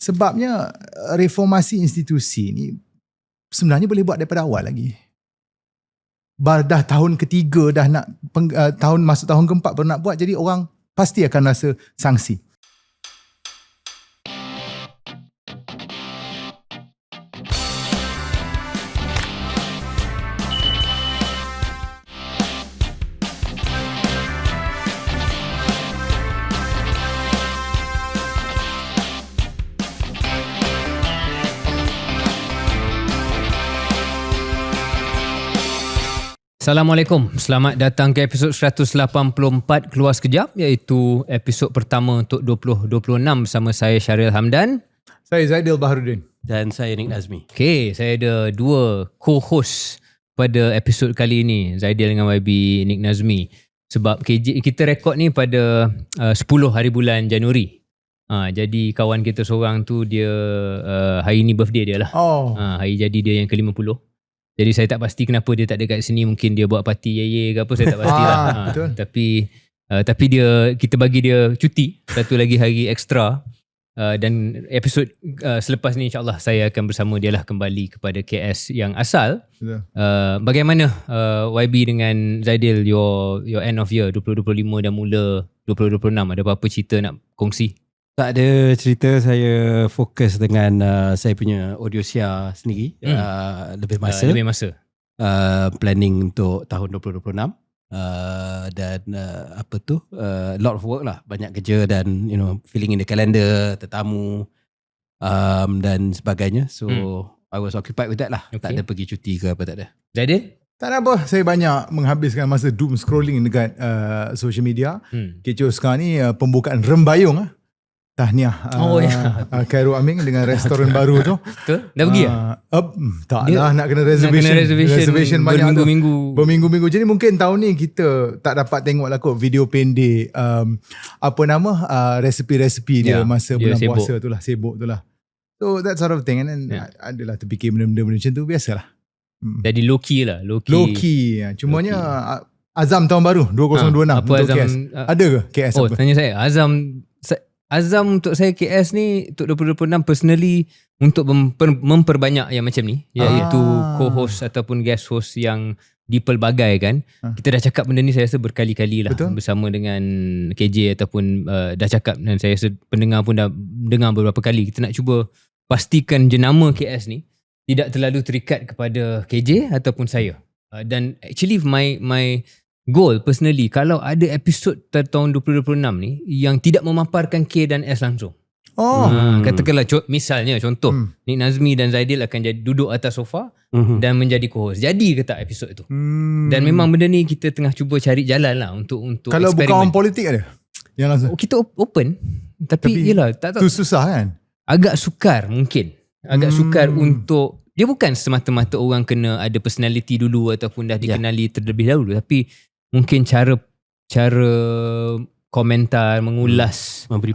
Sebabnya reformasi institusi ni sebenarnya boleh buat daripada awal lagi. Dah tahun ketiga dah nak masuk tahun keempat baru nak buat, jadi orang pasti akan rasa sanksi. Assalamualaikum, selamat datang ke episod 184 Keluar Sekejap, iaitu episod pertama untuk 2026 bersama saya Syaril Hamdan. Saya Zaidil Baharudin. Dan saya Nick Nazmi. Okay, saya ada dua co-host pada episod kali ini, Zaidil dengan YB Nick Nazmi. Sebab kita rekod ni pada 10 hari bulan Januari. Jadi kawan kita seorang tu dia hari ni birthday dia lah. Hari jadi dia yang ke-50. Jadi saya tak pasti kenapa dia tak ada kat sini. Mungkin dia buat parti ye-ye ke apa, saya tak pasti lah. Betul. Tapi kita bagi dia cuti satu lagi hari ekstra. Dan episod selepas ni insyaAllah saya akan bersama dia lah kembali kepada KS yang asal. Betul. Bagaimana YB dengan Zaidil, your end of year 2025 dah mula 2026, ada apa-apa cerita nak kongsi? Tak ada cerita, saya fokus dengan saya punya Audiosia sendiri. Lebih masa. Planning untuk tahun 2026. Dan a lot of work lah, banyak kerja dan filling in the calendar, tetamu dan sebagainya. So I was occupied with that lah. Tak ada pergi cuti ke apa, tak ada. Zaidil? Tak ada apa, saya banyak menghabiskan masa doom scrolling dekat social media. Kecoh sekarang ni pembukaan Rembayung tahniah Khairul Aming dengan restoran baru tu. Betul? Dah pergi taklah, nak kena reservation banyak berminggu-minggu. Jadi mungkin tahun ni kita tak dapat tengok lah kot video pendek resepi-resepi dia masa bulan puasa tu lah, sibuk tu lah. So that sort of thing. And then adalah terfikir benda-benda macam tu, biasalah. Jadi low key lah. Cumanya azam tahun baru 2026 apa untuk azam, KS ada ke KS apa? Tanya saya, Azam untuk saya KS ni untuk 2026 personally untuk memperbanyak yang macam ni, iaitu co-host ataupun guest host yang dipelbagaikan. Kita dah cakap benda ni saya rasa berkali-kali lah. Betul? Bersama dengan KJ ataupun dah cakap, dan saya rasa pendengar pun dah dengar beberapa kali. Kita nak cuba pastikan jenama KS ni tidak terlalu terikat kepada KJ ataupun saya. Dan actually my goal personally, kalau ada episod tahun 2026 ni yang tidak memaparkan K dan S langsung. Katakanlah misalnya contoh Nick Nazmi dan Zaidil akan jadi duduk atas sofa dan menjadi co-host. Jadi ke tak episod tu? Dan memang benda ni kita tengah cuba cari jalan lah untuk kalau eksperimen. Bukan orang politik ada yang langsung. Kita open, tapi yelah, tak tahu. Tu susah kan? Agak sukar mungkin. Sukar untuk, dia bukan semata-mata orang kena ada personality dulu ataupun dah dikenali terlebih dahulu, tapi mungkin cara komentar, mengulas, memberi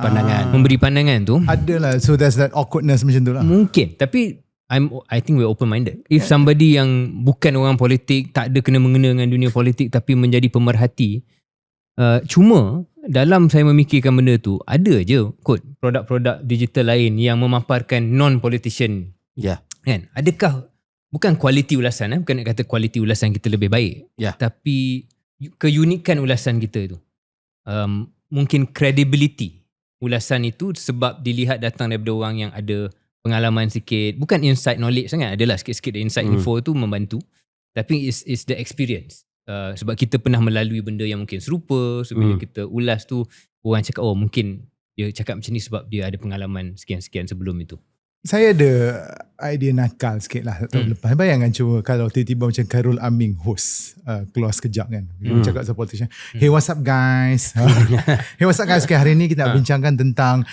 pandangan tu adalah, so there's that awkwardness macam tu lah. Mungkin, tapi I think we're open minded. If somebody yang bukan orang politik, tak ada kena mengena dengan dunia politik, tapi menjadi pemerhati, cuma dalam saya memikirkan benda tu, ada je kot produk-produk digital lain yang memaparkan non-politician. Kan? Adakah bukan kualiti ulasan, bukan nak kata kualiti ulasan kita lebih baik, tapi keunikan ulasan kita tu, mungkin credibility ulasan itu, sebab dilihat datang daripada orang yang ada pengalaman sikit, bukan insight knowledge sangat, adalah sikit-sikit insight info tu membantu, tapi is the experience. Sebab kita pernah melalui benda yang mungkin serupa, so bila kita ulas tu, orang cakap mungkin dia cakap macam ni sebab dia ada pengalaman sekian-sekian sebelum itu. Saya ada idea nakal sikit lah tahun lepas. Bayangkan cuba kalau tiba-tiba macam Khairul Aming host Keluar Sekejap kan. Dia cakap sama politician. Hey, what's up guys? Hey, what's up guys? Okay, hari ni kita nak bincangkan tentang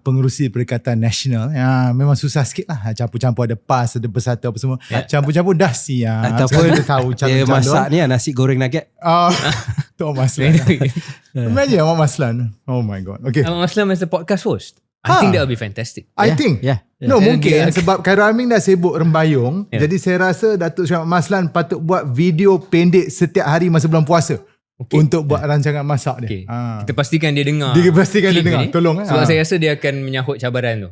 pengerusi Perikatan Nasional. Memang susah sikit lah. Campur-campur, ada PAS, ada Bersatu apa semua. Campur-campur dah siap. Ataupun dia tahu dia masak ni nasi goreng nugget. Tu Maslan. Imagine Ahmad Maslan. Oh my god. Okay. Ahmad Maslan as a podcast host. I think that would be fantastic. I think. No, mungkin sebab Khairul Aming dah sibuk Rembayung. Jadi saya rasa Datuk Syed Maslan patut buat video pendek setiap hari masa bulan puasa. untuk buat rancangan masak dia. Okay. Kita pastikan dia dengar. Dia pastikan dia klip dengar. ni. Tolong. Sebab saya rasa dia akan menyahut cabaran tu.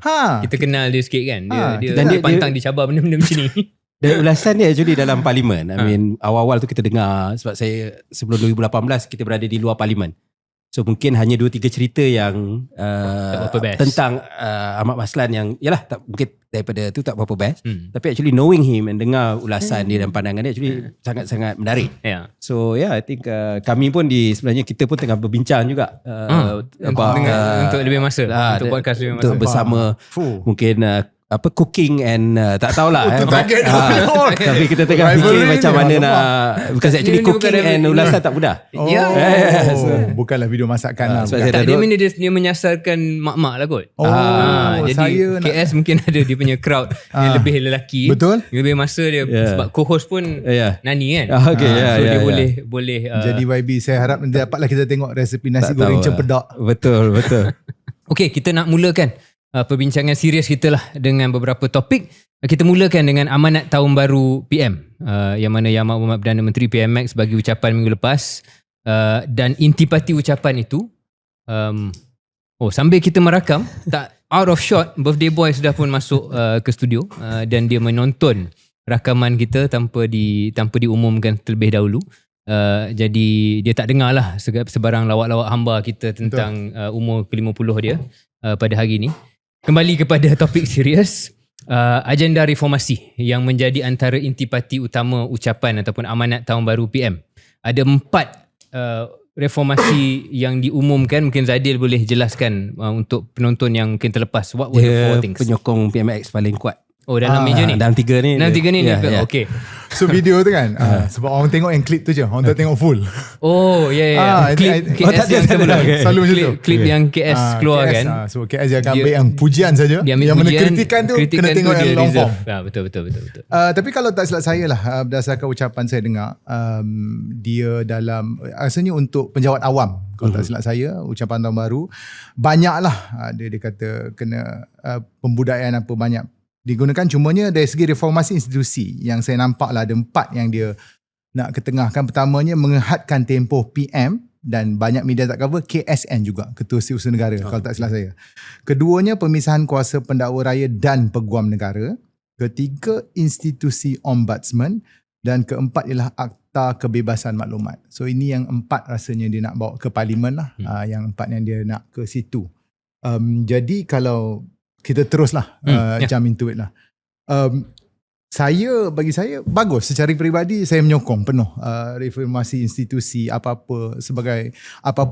Kita kenal dia sikit kan. Dia pantang dicabar benda-benda macam ni. Dan ulasan dia actually dalam parlimen. I mean awal-awal tu kita dengar, sebab saya sebelum 2018 kita berada di luar parlimen. So mungkin hanya 2-3 cerita yang tentang Ahmad Maslan yang yalah tak, mungkin daripada tu tak berapa best. Tapi actually knowing him and dengar ulasan dia dan pandangan dia actually sangat-sangat menarik. So I think kami pun sebenarnya kita pun tengah berbincang juga untuk lebih masa untuk podcast lebih masa untuk bersama mungkin cooking and tak tahulah tapi kita tengah fikir macam mana nak, because actually cooking and ulasan tak mudah. Bukanlah video masakan lah. Tak, dia menyasarkan mak-mak lah kot. Jadi saya KS mungkin ada dia punya crowd yang lebih lelaki. Betul. Lebih masa dia sebab co-host pun Nani kan. So dia boleh jadi YB saya harap nanti dapatlah kita tengok resepi nasi goreng cempedak. Betul. Okay, kita nak mulakan perbincangan serius kita lah dengan beberapa topik. Kita mulakan dengan amanat tahun baru PM, yang mana Yang Amat Perdana Menteri PM Max bagi ucapan minggu lepas, dan intipati ucapan itu sambil kita merakam, tak out of shot, birthday boy sudah pun masuk ke studio, dan dia menonton rakaman kita tanpa diumumkan terlebih dahulu. Jadi dia tak dengar lah sebarang lawak-lawak hamba kita tentang umur ke-50 dia pada hari ini. Kembali kepada topik serius, agenda reformasi yang menjadi antara intipati utama ucapan ataupun amanat tahun baru PM. Ada 4 reformasi yang diumumkan. Mungkin Zadil boleh jelaskan untuk penonton yang mungkin terlepas. What were the 4 things? Penyokong PMX paling kuat. Dalam meja ni? Dalam 3 ni. Dalam 3 ni? Okay. So video tu kan, sebab orang tengok yang klip tu je, orang tak tengok full. Klip KS yang selalu macam tu. Klip yang KS keluar kan. So KS dia akan ambil yang pujian saja. Yang mana kritikan tu kena tengok yang long form. Betul. Tapi kalau tak silap saya lah, berdasarkan ucapan saya dengar, dia dalam rasanya untuk penjawat awam, kalau tak silap saya, ucapan tahun baru banyaklah dia kata kena pembudayaan apa banyak digunakan. Cumanya dari segi reformasi institusi yang saya nampak lah ada 4 yang dia nak ketengahkan. Pertamanya menghadkan tempoh PM, dan banyak media tak cover, KSN juga, Ketua Setiausaha Negara kalau tak silap saya. Keduanya pemisahan kuasa pendakwa raya dan peguam negara. Ketiga, institusi ombudsman. Dan keempat ialah Akta Kebebasan Maklumat. So ini yang 4 rasanya dia nak bawa ke parlimen lah. Yang 4 yang dia nak ke situ. Jadi kalau kita teruslah jump into it lah. Bagi saya bagus, secara peribadi saya menyokong penuh reformasi institusi, apa-apa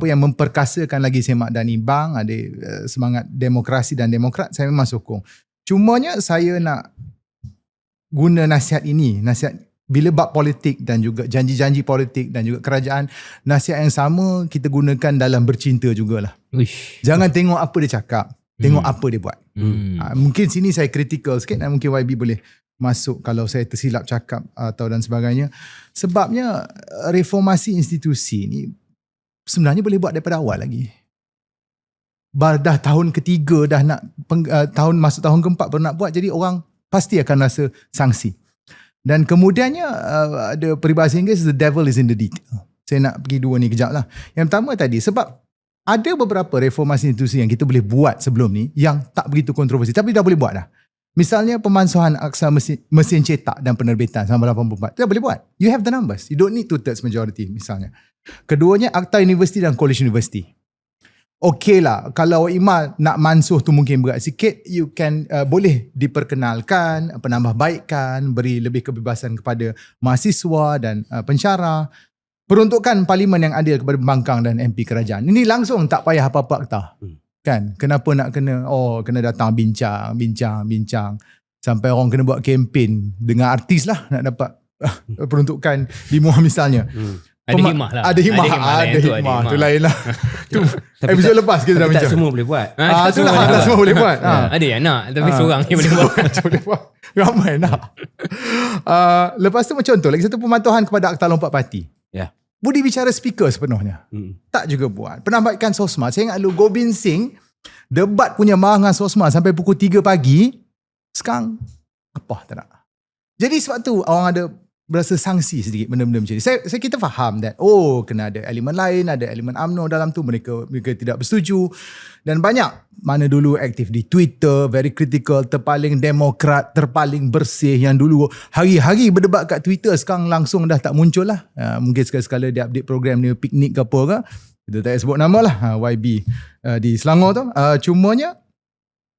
yang memperkasakan lagi semak dan imbang, ada semangat demokrasi dan demokrat, saya memang sokong. Cumanya saya nak guna nasihat bila bab politik dan juga janji-janji politik dan juga kerajaan, nasihat yang sama kita gunakan dalam bercinta jugalah. Jangan tengok apa dia cakap, tengok apa dia buat. Mungkin sini saya kritikal sikit dan mungkin YB boleh masuk kalau saya tersilap cakap atau dan sebagainya. Sebabnya reformasi institusi ni sebenarnya boleh buat daripada awal lagi. Dah tahun ketiga dah nak masuk tahun keempat baru nak buat, jadi orang pasti akan rasa sanksi. Dan kemudiannya ada peribahasa Inggeris, the devil is in the detail. Saya nak pergi 2 ni kejap lah. Yang pertama tadi, sebab ada beberapa reformasi institusi yang kita boleh buat sebelum ni yang tak begitu kontroversi, tapi dah boleh buat dah. Misalnya pemansuhan aksa mesin cetak dan penerbitan selama 84. Dah boleh buat. You have the numbers. You don't need 2/3 majority misalnya. Keduanya Akta Universiti dan College University. Okey lah, kalau IMA nak mansuh tu mungkin berat sikit, you can boleh diperkenalkan, penambahbaikkan, beri lebih kebebasan kepada mahasiswa dan pensyarah, peruntukan parlimen yang adil kepada pembangkang dan MP kerajaan. Ini langsung tak payah apa-apa akta. Kan? Kenapa nak kena datang bincang sampai orang kena buat kempen dengan artis lah nak dapat peruntukan di MUA misalnya. Ada hikmah lah. Ada hikmah. Tu lain lah. Tu episod lepas kita dah bincang. Tak semua boleh buat. Itulah, tak semua boleh buat. Ada yang nak, tapi seorang yang boleh buat. Ramai nak. Lepas tu contoh lagi satu, pematuhan kepada Akta Lompat Parti. Budi bicara speaker sepenuhnya. Tak juga buat. Penambahkan Sosma. Saya ingat dulu Gobind Singh debat punya marah dengan Sosma sampai pukul 3 pagi. Sekarang apa tak nak. Jadi sebab tu orang ada berasa sangsi sedikit benda-benda macam ni. Kita faham that kena ada elemen lain, ada elemen UMNO dalam tu, mereka tidak bersetuju, dan banyak mana dulu aktif di Twitter, very critical, terpaling demokrat, terpaling bersih, yang dulu hari-hari berdebat kat Twitter sekarang langsung dah tak muncul lah. Mungkin sekali-sekala dia update program ni, piknik ke apa ke, kita tak sebut nama lah, YB di Selangor tu. Cumanya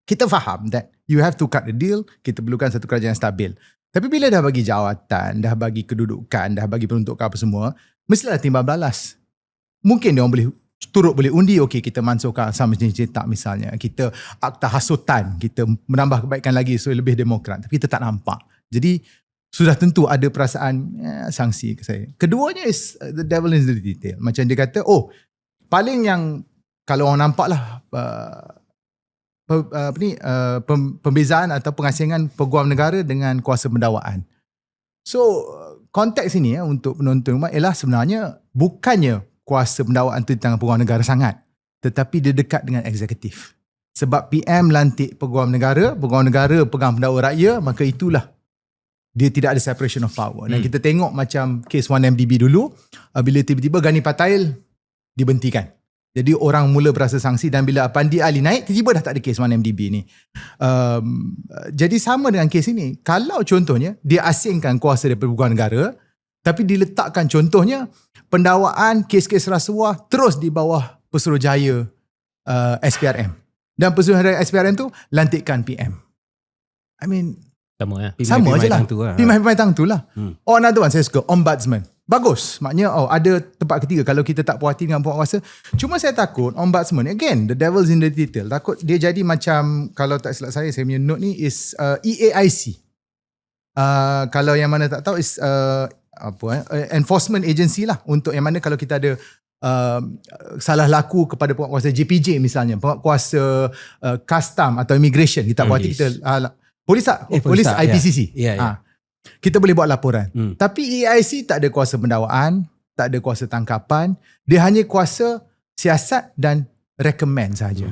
kita faham that you have to cut the deal, kita perlukan satu kerajaan yang stabil. Tapi bila dah bagi jawatan, dah bagi kedudukan, dah bagi peruntukan apa semua, mestilah timbal balas. Mungkin dia orang boleh undi, okey kita mansuhkan sama jenis cetak misalnya. Kita akta hasutan, kita menambah kebaikan lagi supaya lebih demokrat. Tapi kita tak nampak. Jadi sudah tentu ada perasaan sanksi ke saya. Keduanya is the devil is in the detail. Macam dia kata, paling yang kalau orang nampak lah pembezaan atau pengasingan peguam negara dengan kuasa pendakwaan. So konteks ini untuk penonton rumah ialah sebenarnya bukannya kuasa pendakwaan itu di tangan peguam negara sangat, tetapi dia dekat dengan eksekutif. Sebab PM lantik peguam negara pegang pendakwa rakyat, maka itulah dia tidak ada separation of power. Dan kita tengok macam kes 1MDB dulu, bila tiba-tiba Ghani Patail dibentikan. Jadi orang mula berasa sanksi, dan bila Pandi Ali naik, tiba-tiba dah tak ada kes 1MDB ni. Jadi sama dengan kes ini. Kalau contohnya dia asingkan kuasa daripada peguam negara, tapi diletakkan contohnya pendakwaan kes-kes rasuah terus di bawah Pesuruhjaya SPRM. Dan Pesuruhjaya SPRM tu lantikkan PM. I mean, sama je lah. Pimai-pimai tang tu lah. Another one saya suka, Ombudsman. Bagus. Maknanya ada tempat ketiga kalau kita tak puas hati dengan penguasa. Cuma saya takut Ombudsman, again, the devil's in the detail. Takut dia jadi macam, kalau tak silap saya punya note ni is EAIC. Kalau yang mana tak tahu is enforcement agency lah, untuk yang mana kalau kita ada salah laku kepada penguasa JPJ misalnya, penguasa custom atau immigration, kita puas hati, kita polis IPCC. Kita boleh buat laporan. Tapi EIC tak ada kuasa pendakwaan, tak ada kuasa tangkapan, dia hanya kuasa siasat dan recommend saja.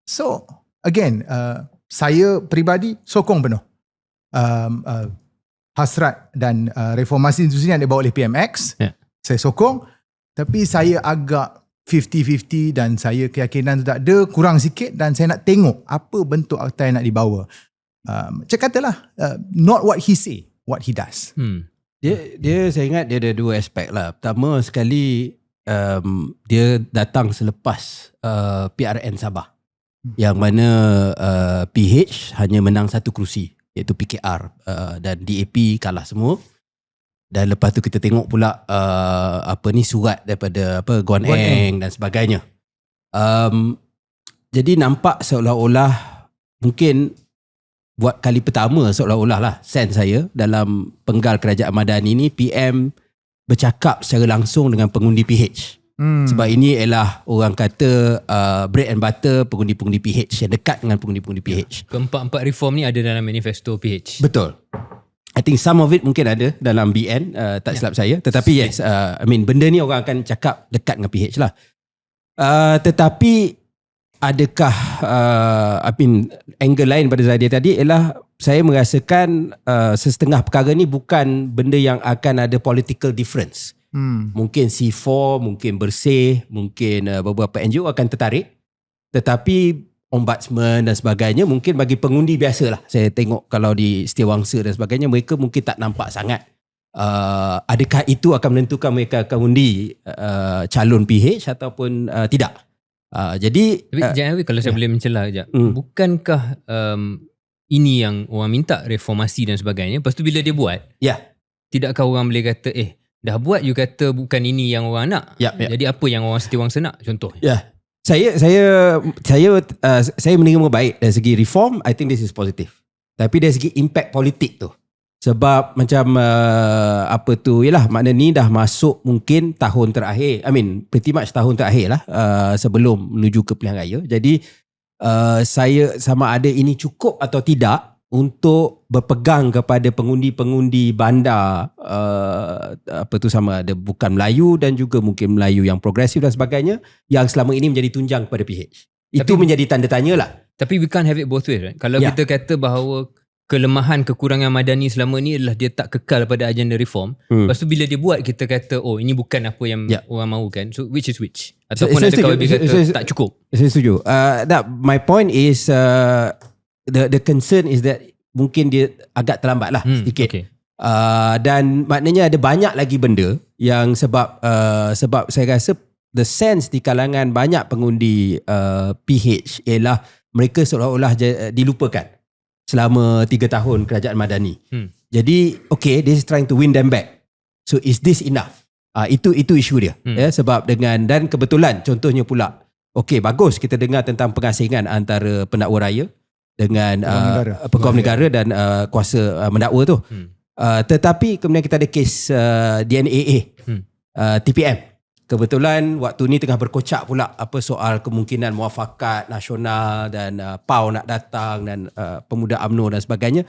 So again, saya peribadi sokong penuh hasrat dan reformasi institusi yang dibawa oleh PMX. Saya sokong, tapi saya agak 50-50 dan saya keyakinan tu tak ada, kurang sikit, dan saya nak tengok apa bentuk akta yang nak dibawa. Macam katalah, not what he say, what he does. Dia saya ingat dia ada dua aspek lah. Pertama sekali, dia datang selepas PRN Sabah, yang mana PH hanya menang satu kerusi, iaitu PKR, dan DAP kalah semua. Dan lepas tu kita tengok pula surat daripada Guan Eng dan sebagainya. Jadi nampak seolah-olah mungkin buat kali pertama seolah-olah lah sense saya dalam penggal kerajaan Madani ni, PM bercakap secara langsung dengan pengundi PH. Sebab ini ialah orang kata bread and butter pengundi-pengundi PH, yang dekat dengan pengundi-pengundi PH. Keempat-empat reform ni ada dalam manifesto PH. Betul. I think some of it mungkin ada dalam BN, tak silap saya. Tetapi yes, benda ni orang akan cakap dekat dengan PH lah. Tetapi adakah angle lain pada Zadia tadi ialah saya merasakan setengah perkara ni bukan benda yang akan ada political difference. Mungkin C4, mungkin Bersih, mungkin beberapa NGO akan tertarik, tetapi Ombudsman dan sebagainya mungkin bagi pengundi biasa lah. Saya tengok kalau di Setiawangsa dan sebagainya, mereka mungkin tak nampak sangat adakah itu akan menentukan mereka akan undi calon PH ataupun tidak. Jadi jangan kalau saya boleh mencelah sekejap. Bukankah ini yang orang minta, reformasi dan sebagainya, lepas tu bila dia buat, tidakkah orang boleh kata dah buat, you kata bukan ini yang orang nak, jadi apa yang orang Setiawangsa nak, contoh? Saya menerima baik dari segi reform. I think this is positive. Tapi dari segi impact politik tu, sebab macam yalah, makna ni dah masuk mungkin tahun terakhir, pretty much tahun terakhir lah, sebelum menuju ke pilihan raya. Jadi saya sama ada ini cukup atau tidak untuk berpegang kepada pengundi-pengundi bandar, sama ada bukan Melayu dan juga mungkin Melayu yang progresif dan sebagainya, yang selama ini menjadi tunjang kepada PH. Itu menjadi tanda tanya lah. Tapi we can't have it both ways, right? Kalau kita kata bahawa kelemahan kekurangan Madani selama ni adalah dia tak kekal pada agenda reform. Lepas tu bila dia buat, kita kata oh ini bukan apa yang orang mahu kan. So which is which? Ataupun ada kawan kata tak cukup. Saya setuju. My point is the concern is that mungkin dia agak terlambat lah sedikit. Okay. Dan maknanya ada banyak lagi benda yang sebab saya rasa the sense di kalangan banyak pengundi PH ialah mereka seolah-olah dilupakan selama 3 tahun kerajaan Madani. Jadi okay, this is trying to win them back. So is this enough? Itu isu dia. Sebab dan kebetulan contohnya pula, okay bagus kita dengar tentang pengasingan antara pendakwa raya dengan pegawai negara dan kuasa mendakwa tu. Tetapi kemudian kita ada kes DNAA, TPM. Kebetulan waktu ni tengah berkocak pula apa soal kemungkinan muafakat nasional dan PAU nak datang dan pemuda UMNO dan sebagainya.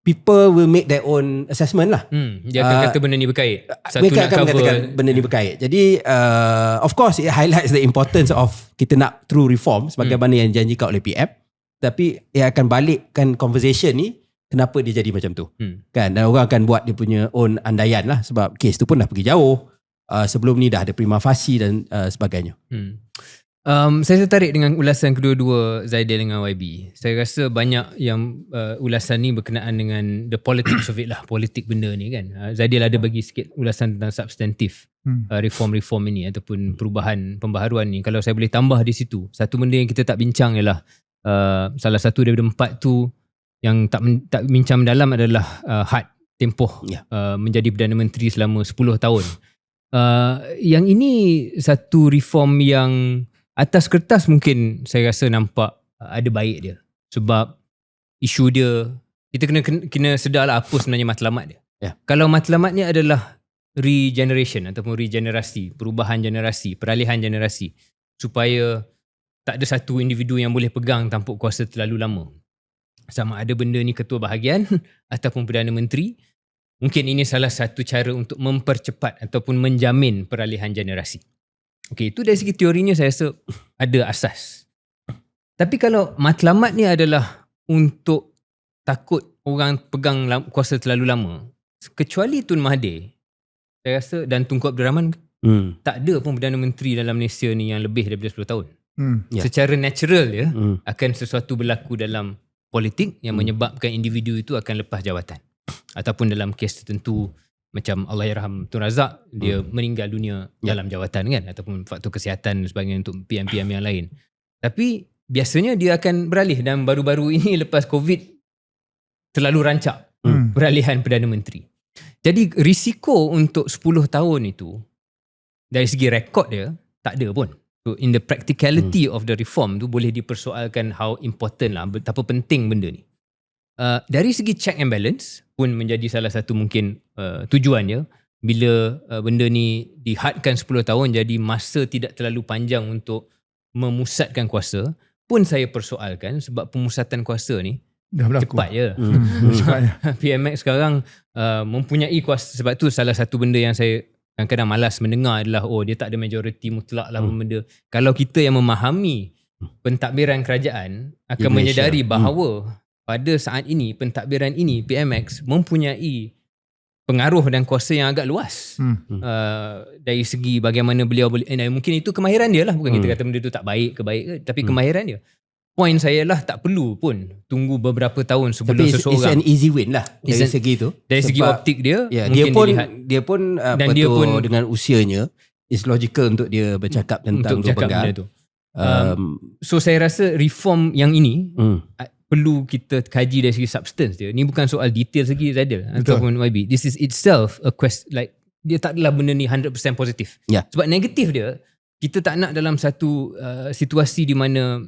People will make their own assessment lah. Dia akan kata benda ni berkait. Satu mereka nak akan cover mengatakan benda ni berkait. Jadi of course it highlights the importance of kita nak true reform sebagaimana yang dijanjikan oleh PM. Tapi ia akan balikkan conversation ni kenapa dia jadi macam tu. Kan? Dan orang akan buat dia punya own andaian lah sebab kes tu pun dah pergi jauh. Sebelum ni dah ada prima facie dan sebagainya. Saya tertarik dengan ulasan kedua-dua Zaidil dengan YB. Saya rasa banyak yang ulasan ni berkenaan dengan the politics of it lah, politik benda ni kan. Zaidil ada bagi sikit ulasan tentang substantif reform-reform ini ataupun perubahan pembaharuan ni. Kalau saya boleh tambah di situ, satu benda yang kita tak bincang ialah salah satu daripada 4 tu yang tak bincang mendalam adalah had tempoh menjadi Perdana Menteri selama 10 tahun. Yang ini satu reform yang atas kertas mungkin saya rasa nampak ada baik dia. Sebab isu dia, kita kena sedarlah apa sebenarnya matlamat dia. Kalau matlamatnya adalah regeneration ataupun regenerasi, perubahan generasi, peralihan generasi, supaya tak ada satu individu yang boleh pegang tampuk kuasa terlalu lama. Sama ada benda ni ketua bahagian ataupun Perdana Menteri, mungkin ini salah satu cara untuk mempercepat ataupun menjamin peralihan generasi. Okey, itu dari segi teorinya saya rasa ada asas. Tapi kalau matlamat ni adalah untuk takut orang pegang kuasa terlalu lama, kecuali Tun Mahathir, saya rasa, dan Tunku Abdul Rahman, tak ada pun Perdana Menteri dalam Malaysia ni yang lebih daripada 10 tahun. Secara natural dia akan sesuatu berlaku dalam politik yang menyebabkan individu itu akan lepas jawatan. Ataupun dalam kes tertentu macam Allahyarham Tun Razak, dia meninggal dunia dalam jawatan kan, ataupun faktor kesihatan dan sebagainya untuk PM-PM yang lain. Tapi biasanya dia akan beralih, dan baru-baru ini lepas COVID terlalu rancak peralihan Perdana Menteri. Jadi risiko untuk 10 tahun itu dari segi rekod dia tak ada pun. So in the practicality of the reform tu boleh dipersoalkan how important lah, betapa penting benda ni. Dari segi check and balance pun menjadi salah satu mungkin tujuannya bila benda ni dihadkan 10 tahun, jadi masa tidak terlalu panjang untuk memusatkan kuasa pun saya persoalkan, sebab pemusatan kuasa ni dah berlaku. Cepat je. PMX sekarang mempunyai kuasa. Sebab tu salah satu benda yang saya kadang-kadang malas mendengar adalah dia tak ada majoriti mutlak lah benda. Kalau kita yang memahami pentadbiran kerajaan akan menyedari bahawa pada saat ini pentadbiran ini PMX mempunyai pengaruh dan kuasa yang agak luas dari segi bagaimana beliau boleh, mungkin itu kemahiran dia lah, bukan kita kata benda tu tak baik ke baik ke, tapi kemahiran dia. Point saya lah, tak perlu pun tunggu beberapa tahun sebelum seseorang. It's an easy win lah dari segi tu. Dari segi optik dia, mungkin dia pun dengan usianya, it's logical untuk dia bercakap tentang untuk cakap benda tu. So saya rasa reform yang ini perlu kita kaji dari segi substance dia. Ni bukan soal detail segi Zaidil ataupun YB. This is itself a question, like dia tak adalah benda ni 100% positif. Sebab negatif dia, kita tak nak dalam satu situasi di mana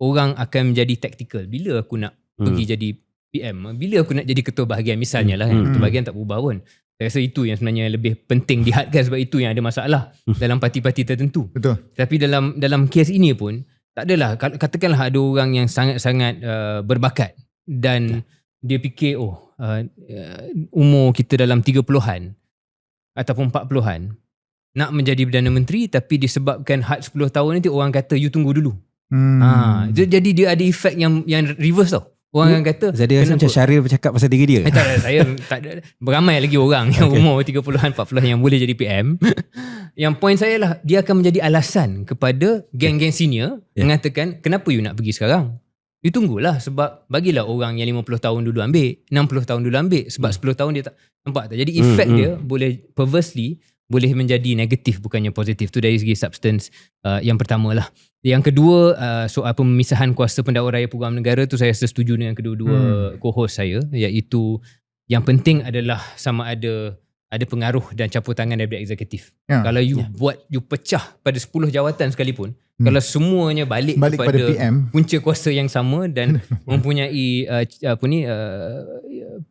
orang akan menjadi tactical. Bila aku nak pergi jadi PM, bila aku nak jadi ketua bahagian misalnya lah, ketua bahagian tak berubah pun. Saya rasa itu yang sebenarnya lebih penting dihadkan, sebab itu yang ada masalah dalam parti-parti tertentu. Betul. Tapi dalam kes ini pun tak adalah, katakanlah ada orang yang sangat-sangat berbakat dan dia fikir umur kita dalam 30-an ataupun 40-an nak menjadi Perdana Menteri, tapi disebabkan had 10 tahun nanti orang kata you tunggu dulu. Jadi dia ada efek yang reverse tau. Orang akan kata Jadi rasa macam Syaril bercakap pasal diri dia. saya tak ada, beramai lagi orang yang umur 30-an 40-an yang boleh jadi PM. Yang point saya lah, dia akan menjadi alasan kepada geng-geng senior mengatakan kenapa you nak pergi sekarang. You tunggulah, sebab bagilah orang yang 50 tahun dulu ambil, 60 tahun dulu ambil, sebab 10 tahun dia tak nampak tak. Jadi efek dia boleh perversely boleh menjadi negatif bukannya positif. Tu dari segi substance yang pertama lah. Yang kedua, soal pemisahan kuasa pendakwa raya peguam negara tu saya setuju dengan kedua-dua co-host saya, iaitu yang penting adalah sama ada pengaruh dan campur tangan daripada eksekutif. Kalau you buat, you pecah pada 10 jawatan sekalipun, kalau semuanya balik kepada PM, punca kuasa yang sama dan mempunyai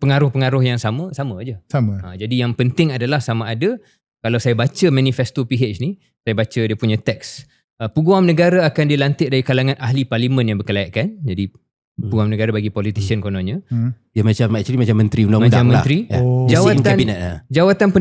pengaruh-pengaruh yang sama aja. Jadi yang penting adalah sama ada. Kalau saya baca manifesto PH ni, saya baca dia punya teks, peguam negara akan dilantik dari kalangan ahli parlimen yang berkelayakan. Jadi peguam negara bagi politician kononnya. Dia macam menteri undang-undang lah. Menteri. Jawatan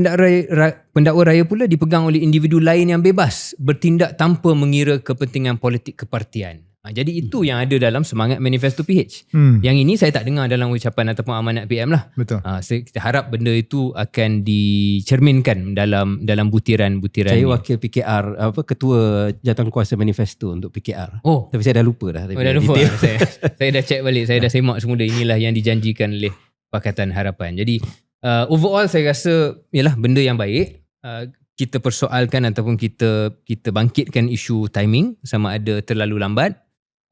pendakwa raya pula dipegang oleh individu lain yang bebas bertindak tanpa mengira kepentingan politik kepartian. Jadi itu yang ada dalam semangat manifesto PH. Yang ini saya tak dengar dalam ucapan ataupun amanat PM lah. Betul. Kita harap benda itu akan dicerminkan dalam butiran-butiran. Saya wakil PKR, ketua jawatankuasa manifesto untuk PKR. Tapi saya dah lupa dah. Dah lupa. saya dah check balik, saya dah semak semula. Inilah yang dijanjikan oleh Pakatan Harapan. Jadi overall saya rasa ialah benda yang baik. Kita persoalkan ataupun kita bangkitkan isu timing, sama ada terlalu lambat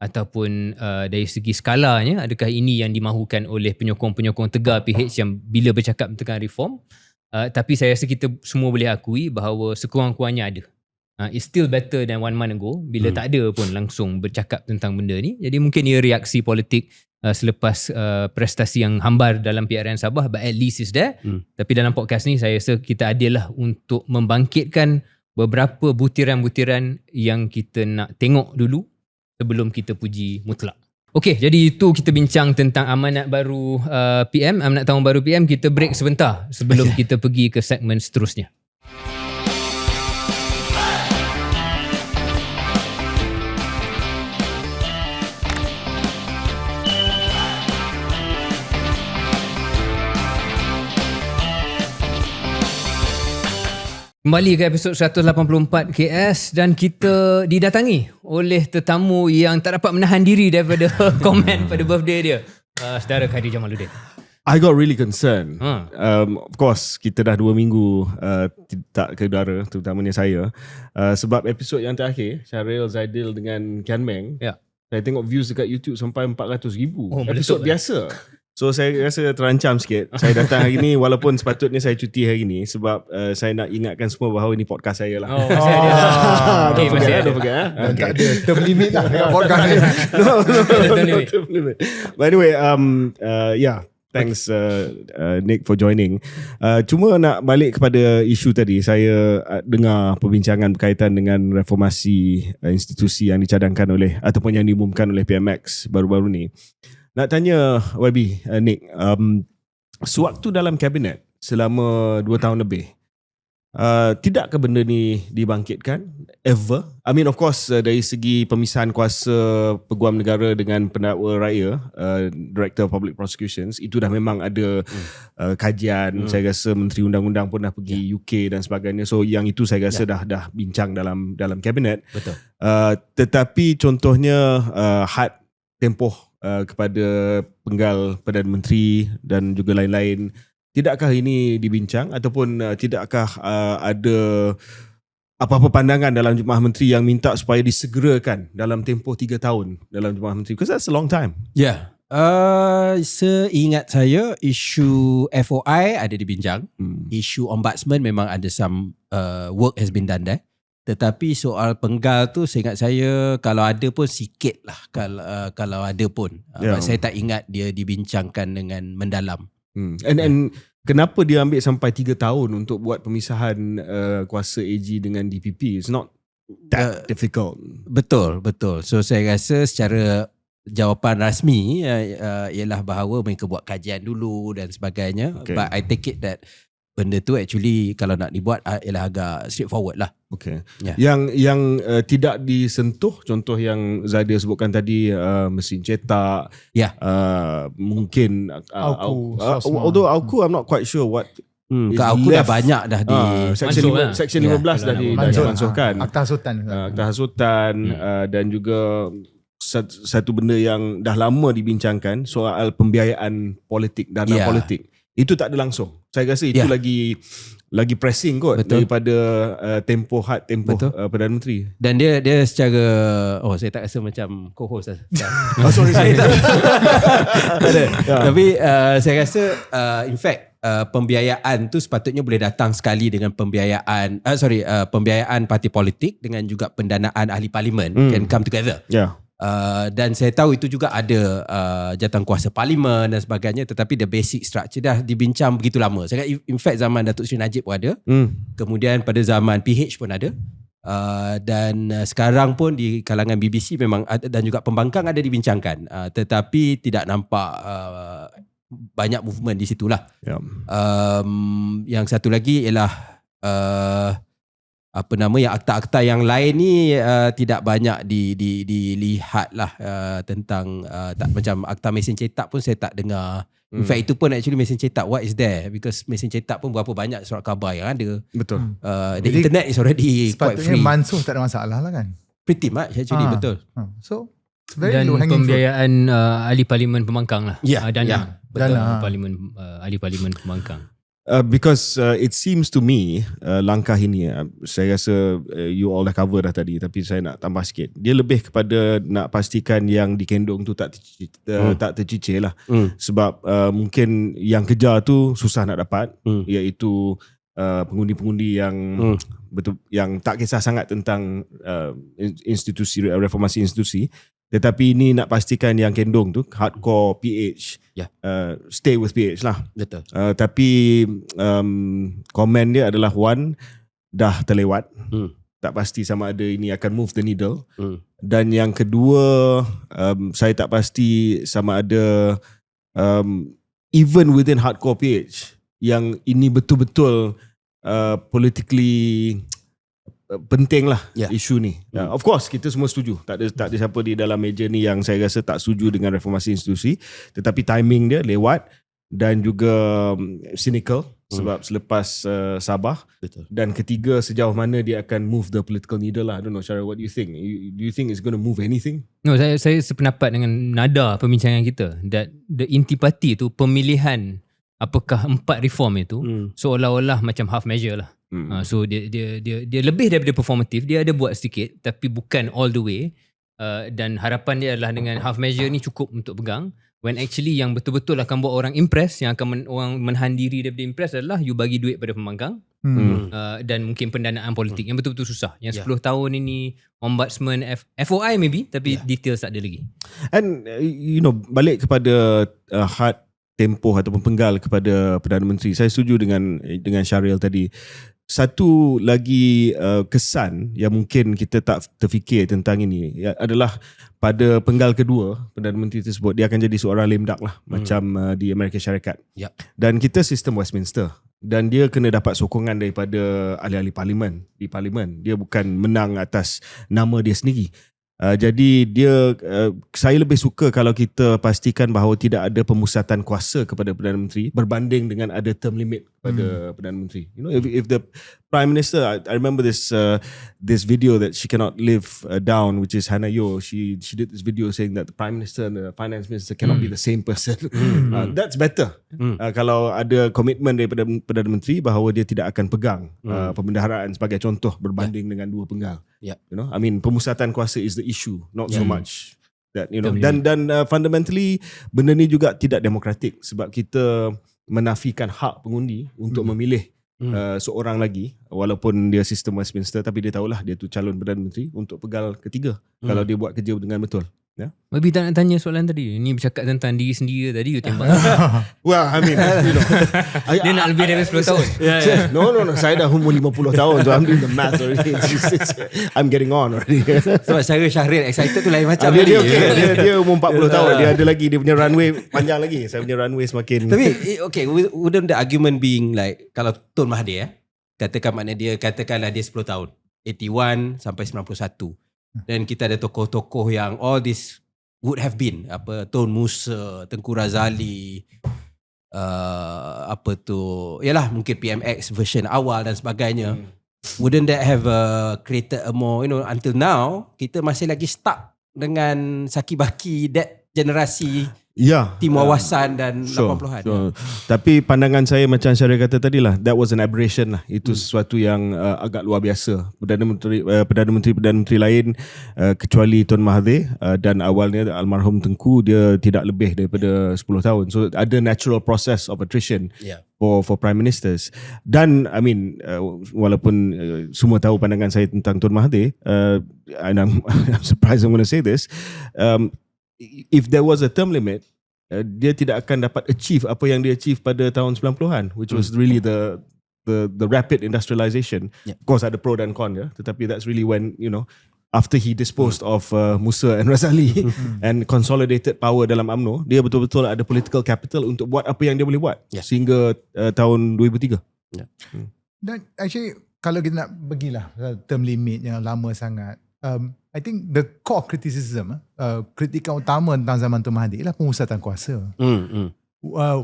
ataupun dari segi skalanya, adakah ini yang dimahukan oleh penyokong-penyokong tegar PH yang bila bercakap tentang reform. Tapi saya rasa kita semua boleh akui bahawa sekurang-kurangnya ada. It's still better than 1 month ago bila tak ada pun langsung bercakap tentang benda ni. Jadi mungkin ia reaksi politik selepas prestasi yang hambar dalam PRN Sabah, but at least is there. Tapi dalam podcast ni saya rasa kita adillah untuk membangkitkan beberapa butiran-butiran yang kita nak tengok dulu sebelum kita puji mutlak. Okey, jadi itu kita bincang tentang amanat baru PM, amanat tahun baru PM. Kita break sebentar sebelum kita pergi ke segmen seterusnya. Kembali ke episod 184 KS dan kita didatangi oleh tetamu yang tak dapat menahan diri daripada komen pada birthday dia. Saudara Khairi Jamaluddin. I got really concerned. Of course, kita dah 2 minggu tak ke udara, terutamanya saya. Sebab episod yang terakhir, Syaril, Zaidil dengan Kian Meng, saya tengok views dekat YouTube sampai 400,000. Episod biasa. So saya rasa terancam sikit. Saya datang hari ni walaupun sepatutnya saya cuti hari ni sebab saya nak ingatkan semua bahawa ini podcast saya lah. Masih ada. Don't forget. Tak ada term limit lah dengan podcast ni. No, term limit. But anyway, thanks Nick for joining. Cuma nak balik kepada isu tadi, saya dengar perbincangan berkaitan dengan reformasi institusi yang dicadangkan oleh ataupun yang diumumkan oleh PMX baru-baru ni. Nak tanya YB, Nick, sewaktu dalam kabinet selama 2 tahun lebih, tidakkah benda ni dibangkitkan ever? I mean of course dari segi pemisahan kuasa peguam negara dengan pendakwa raya, Director of Public Prosecutions, itu dah memang ada kajian. Saya rasa Menteri Undang-Undang pun dah pergi UK dan sebagainya. So yang itu saya rasa dah bincang dalam kabinet. Betul. Tetapi contohnya had tempoh kepada penggal Perdana Menteri dan juga lain-lain, tidakkah ini dibincang ataupun tidakkah ada apa-apa pandangan dalam Jemaah Menteri yang minta supaya disegerakan dalam tempoh 3 tahun dalam Jemaah Menteri? Because that's a long time. Ya. Seingat saya, isu FOI ada dibincang. Isu ombudsman memang ada some work has been done there. Tetapi soal penggal tu seingat saya kalau ada pun sikit lah, kalau ada pun. Saya tak ingat dia dibincangkan dengan mendalam. And kenapa dia ambil sampai 3 tahun untuk buat pemisahan kuasa AG dengan DPP? It's not that difficult. Betul. So saya rasa secara jawapan rasmi ialah bahawa mereka buat kajian dulu dan sebagainya. Okay. But I take it that benda tu actually kalau nak dibuat ialah agak straightforward lah. Okay. Ya. Yang tidak disentuh, contoh yang Zadia sebutkan tadi, mesin cetak, Ya. mungkin Auku, Sosma. although Auku I'm not quite sure what Kat aku dah banyak dah di Section Masuk lah. 15 dah dimasukkan. Akta Sultan. Akta hasutan dan juga satu benda yang dah lama dibincangkan soal pembiayaan politik, dana politik. Itu tak ada langsung. Saya rasa itu lagi pressing kot. Betul. Daripada tempoh Perdana Menteri. Dan dia secara saya tak rasa macam co-host lah. Sorry. Tapi saya rasa in fact pembiayaan tu sepatutnya boleh datang sekali dengan pembiayaan pembiayaan parti politik dengan juga pendanaan ahli parlimen can come together. Yeah. Dan saya tahu itu juga ada jawatankuasa parlimen dan sebagainya, tetapi the basic structure dah dibincang begitu lama. Saya kata in fact zaman Datuk Seri Najib pun ada, kemudian pada zaman PH pun ada, dan sekarang pun di kalangan BBC memang ada, dan juga pembangkang ada dibincangkan, tetapi tidak nampak banyak movement di situlah. Yeah. Yang satu lagi ialah yang akta-akta yang lain ni tidak banyak dilihat lah, tentang tak macam akta mesin cetak pun saya tak dengar. In fact itu pun actually mesin cetak, what is there, because mesin cetak pun berapa banyak surat khabar yang ada. Betul. The internet is already quite Sepatutnya free. Mansuh tak ada masalah lah kan. Pretty much actually, betul. So it's very Dan low hanging fruit. pembiayaan ahli parlimen pembangkang lah. Ya, Dana. Betul. Ahli parlimen pembangkang. Because it seems to me langkah ini, saya rasa you all dah cover dah tadi, tapi saya nak tambah sikit. Dia lebih kepada nak pastikan yang dikendong tu tak tercicir lah. Sebab mungkin yang kejar tu susah nak dapat, iaitu pengundi-pengundi yang betul, yang tak kisah sangat tentang institusi, reformasi institusi, tetapi ini nak pastikan yang kendong tu hardcore PH, stay with PH lah. Betul. Tapi komen dia adalah one, dah terlewat, tak pasti sama ada ini akan move the needle. Dan yang kedua, saya tak pasti sama ada even within hardcore PH yang ini betul-betul politically penting lah isu ni. Of course kita semua setuju, tak ada siapa di dalam meja ni yang saya rasa tak setuju dengan reformasi institusi, tetapi timing dia lewat dan juga cynical sebab selepas Sabah. Betul. Dan ketiga, sejauh mana dia akan move the political needle lah. I don't know, Syaril, what do you think? Do you think it's going to move anything? No, saya sependapat dengan nada perbincangan kita, that the intipati tu, pemilihan apakah 4 reform itu seolah-olah macam half measure lah. So dia lebih daripada performatif, dia ada buat sedikit tapi bukan all the way, dan harapan dia adalah dengan half measure ni cukup untuk pegang, when actually yang betul-betul akan buat orang impress, yang akan orang menahan diri daripada impress adalah you bagi duit pada pembangkang, dan mungkin pendanaan politik yang betul-betul susah, yang 10 tahun ini ombudsman, FOI maybe, tapi details tak ada lagi. And balik kepada hard tempoh ataupun penggal kepada Perdana Menteri, saya setuju dengan Syaril tadi. Satu lagi kesan yang mungkin kita tak terfikir tentang ini adalah pada penggal kedua Perdana Menteri tersebut, dia akan jadi seorang lame duck lah, macam di Amerika Syarikat. Dan kita sistem Westminster, dan dia kena dapat sokongan daripada ahli-ahli parlimen di parlimen. Dia bukan menang atas nama dia sendiri. Jadi dia, saya lebih suka kalau kita pastikan bahawa tidak ada pemusatan kuasa kepada Perdana Menteri berbanding dengan ada term limit kepada Perdana Menteri. If the Prime Minister, I remember this video that she cannot live down, which is Hannah Yeoh. She did this video saying that the Prime Minister and the Finance Minister cannot be the same person. That's better. Kalau ada komitmen daripada Perdana Menteri bahawa dia tidak akan pegang pembendaharaan sebagai contoh berbanding dengan dua penggal. I mean, pemusatan kuasa is the issue, not so much that dan fundamentally benda ni juga tidak demokratik, sebab kita menafikan hak pengundi untuk memilih seorang lagi, walaupun dia sistem Westminster, tapi dia tahulah dia tu calon Perdana Menteri untuk pegal ketiga kalau dia buat kerja dengan betul. Maybe tak nak tanya soalan tadi. Ni bercakap tentang diri sendiri tadi you tembak. Well, I mean, Dia nak lebih dari 10 tahun. No. Saya dah umur 50 tahun, so I'm doing the math already. I'm getting on already. Sebab cara Syahril excited tu lain macam Dia okay. Dia umur 40 tahun. Dia ada lagi, dia punya runway panjang lagi. Saya punya runway semakin. Tapi okay, wouldn't the argument being like kalau Tun Mahathir katakan maknanya dia katakanlah dia 10 tahun 81 sampai 91, dan kita ada tokoh-tokoh yang all this would have been Tun Musa, Tengku Razali, yalah mungkin PMX version awal dan sebagainya. Wouldn't that have created a more, until now kita masih lagi stuck dengan saki-baki that generasi tim wawasan dan 80-an. Tapi pandangan saya macam Syaril kata tadi lah, that was an aberration lah. Itu sesuatu yang agak luar biasa. Perdana Menteri lain kecuali Tun Mahathir dan awalnya almarhum Tengku, dia tidak lebih daripada 10 tahun. So ada natural process of attrition for prime ministers. Dan I mean walaupun semua tahu pandangan saya tentang Tun Mahathir, and I'm surprised I'm going to say this, if there was a term limit, dia tidak akan dapat achieve apa yang dia achieve pada tahun 90-an, which was really the rapid industrialization. Of course ada pro dan con, tetapi that's really when, after he disposed of Musa and Razali and consolidated power dalam UMNO, dia betul-betul ada political capital untuk buat apa yang dia boleh buat sehingga tahun 2003. Dan actually kalau kita nak pergilah term limit yang lama sangat, I think the core criticism, kritikan utama tentang zaman Tun Mahathir ialah pemusatan kuasa.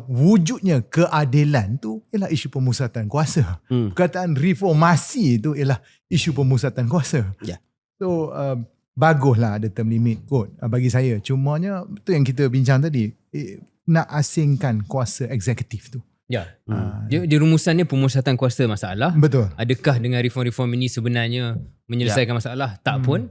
Wujudnya keadilan tu ialah isu pemusatan kuasa. Perkataan reformasi tu ialah isu pemusatan kuasa. So baguslah ada term limit kot bagi saya. Cumanya tu yang kita bincang tadi, nak asingkan kuasa eksekutif tu. Dia rumusannya pemusatan kuasa masalah. Betul. Adakah dengan reform-reform ini sebenarnya menyelesaikan masalah? Tak pun.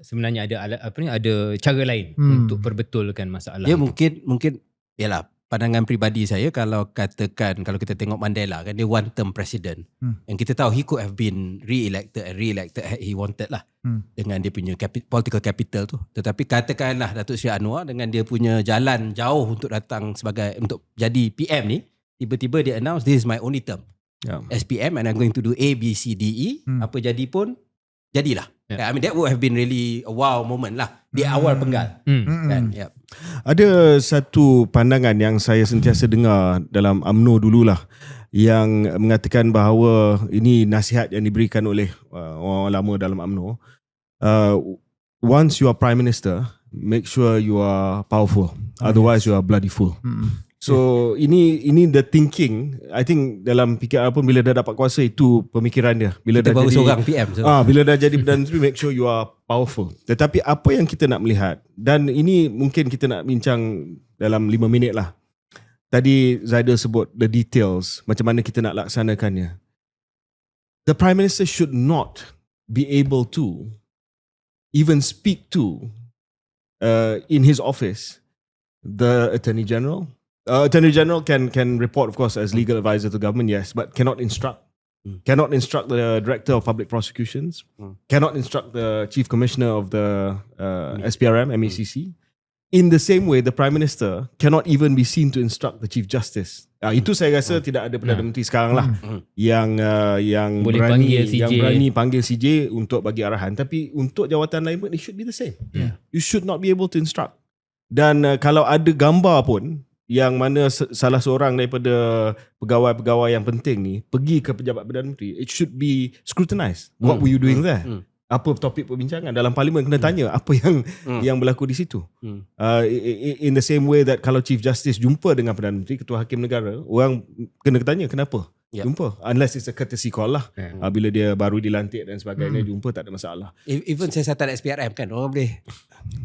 Sebenarnya ada cara lain untuk perbetulkan masalah. Ya mungkin yalah pandangan peribadi saya, kalau kita tengok Mandela kan, dia one term president. Yang kita tahu he could have been re-elected had he wanted lah, dengan dia punya political capital tu. Tetapi katakanlah Datuk Seri Anwar dengan dia punya jalan jauh untuk untuk jadi PM ni, tiba-tiba dia announce this is my only term as PM and I'm going to do A, B, C, D, E. Apa jadi pun jadilah. I mean that would have been really a wow moment lah di awal penggal. Kan? Ada satu pandangan yang saya sentiasa dengar dalam UMNO dululah, yang mengatakan bahawa ini nasihat yang diberikan oleh orang lama dalam UMNO. Once you are Prime Minister, make sure you are powerful. Otherwise you are bloody fool. So ini the thinking. I think dalam fikiran pun bila dah dapat kuasa, itu pemikiran dia. Bila kita dah baru jadi seorang PM. Bila dah jadi Perdana Menteri, make sure you are powerful. Tetapi apa yang kita nak melihat, dan ini mungkin kita nak bincang dalam 5 minit lah. Tadi Zaidal sebut the details, macam mana kita nak laksanakannya. The Prime Minister should not be able to even speak to in his office the Attorney General. Attorney General can report, of course, as legal advisor to government, yes, but cannot instruct. Cannot instruct the Director of Public Prosecutions. Cannot instruct the Chief Commissioner of the SPRM, MECC. In the same way, the Prime Minister cannot even be seen to instruct the Chief Justice. Itu saya rasa tidak ada Perdana Menteri sekarang lah yang berani panggil CJ untuk bagi arahan. Tapi untuk jawatan lain pun, it should be the same. You should not be able to instruct. Dan kalau ada gambar pun yang mana salah seorang daripada pegawai-pegawai yang penting ni pergi ke pejabat Perdana Menteri, it should be scrutinized. What were you doing there? Apa topik perbincangan dalam parlimen, kena tanya apa yang berlaku di situ. In the same way that kalau Chief Justice jumpa dengan Perdana Menteri, Ketua Hakim Negara, orang kena tanya kenapa jumpa, unless it's a courtesy call lah. Bila dia baru dilantik dan sebagainya, jumpa tak ada masalah. Even siasatan SPRM kan, orang boleh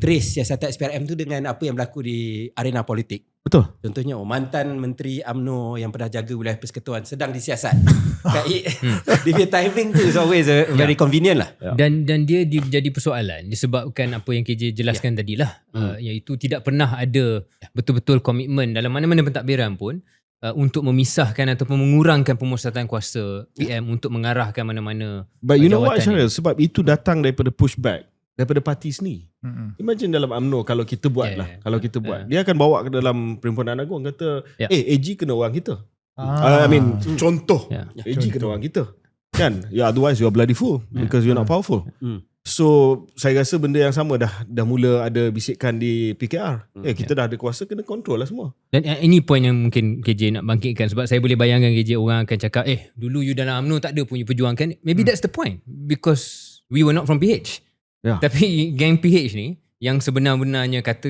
trace siasatan SPRM tu dengan apa yang berlaku di arena politik. Betul. Contohnya mantan Menteri UMNO yang pernah jaga wilayah persekutuan sedang disiasat. Dia timing tu is always very convenient lah. Dan dia jadi persoalan disebabkan apa yang KJ jelaskan tadilah, iaitu tidak pernah ada betul-betul komitmen dalam mana-mana pentadbiran pun untuk memisahkan ataupun mengurangkan pemusatan kuasa PM untuk mengarahkan mana-mana. But you know what, Syaril, sebab itu datang daripada pushback daripada parti sendiri. Imagine dalam UMNO kalau kita buat kalau kita buat, dia akan bawa ke dalam Perhimpunan Agung kata, AG kena orang kita. Contoh, AG kena orang kita. Kan? Otherwise you are bloody fool because you're not powerful. So saya rasa benda yang sama dah mula ada bisikan di PKR. Kita dah ada kuasa, kena control lah semua. Dan ini point yang mungkin KJ nak bangkitkan, sebab saya boleh bayangkan KJ orang akan cakap dulu you dalam UMNO tak ada punya perjuang kan. Maybe that's the point, because we were not from PH. Tapi geng PH ni yang sebenar-benarnya kata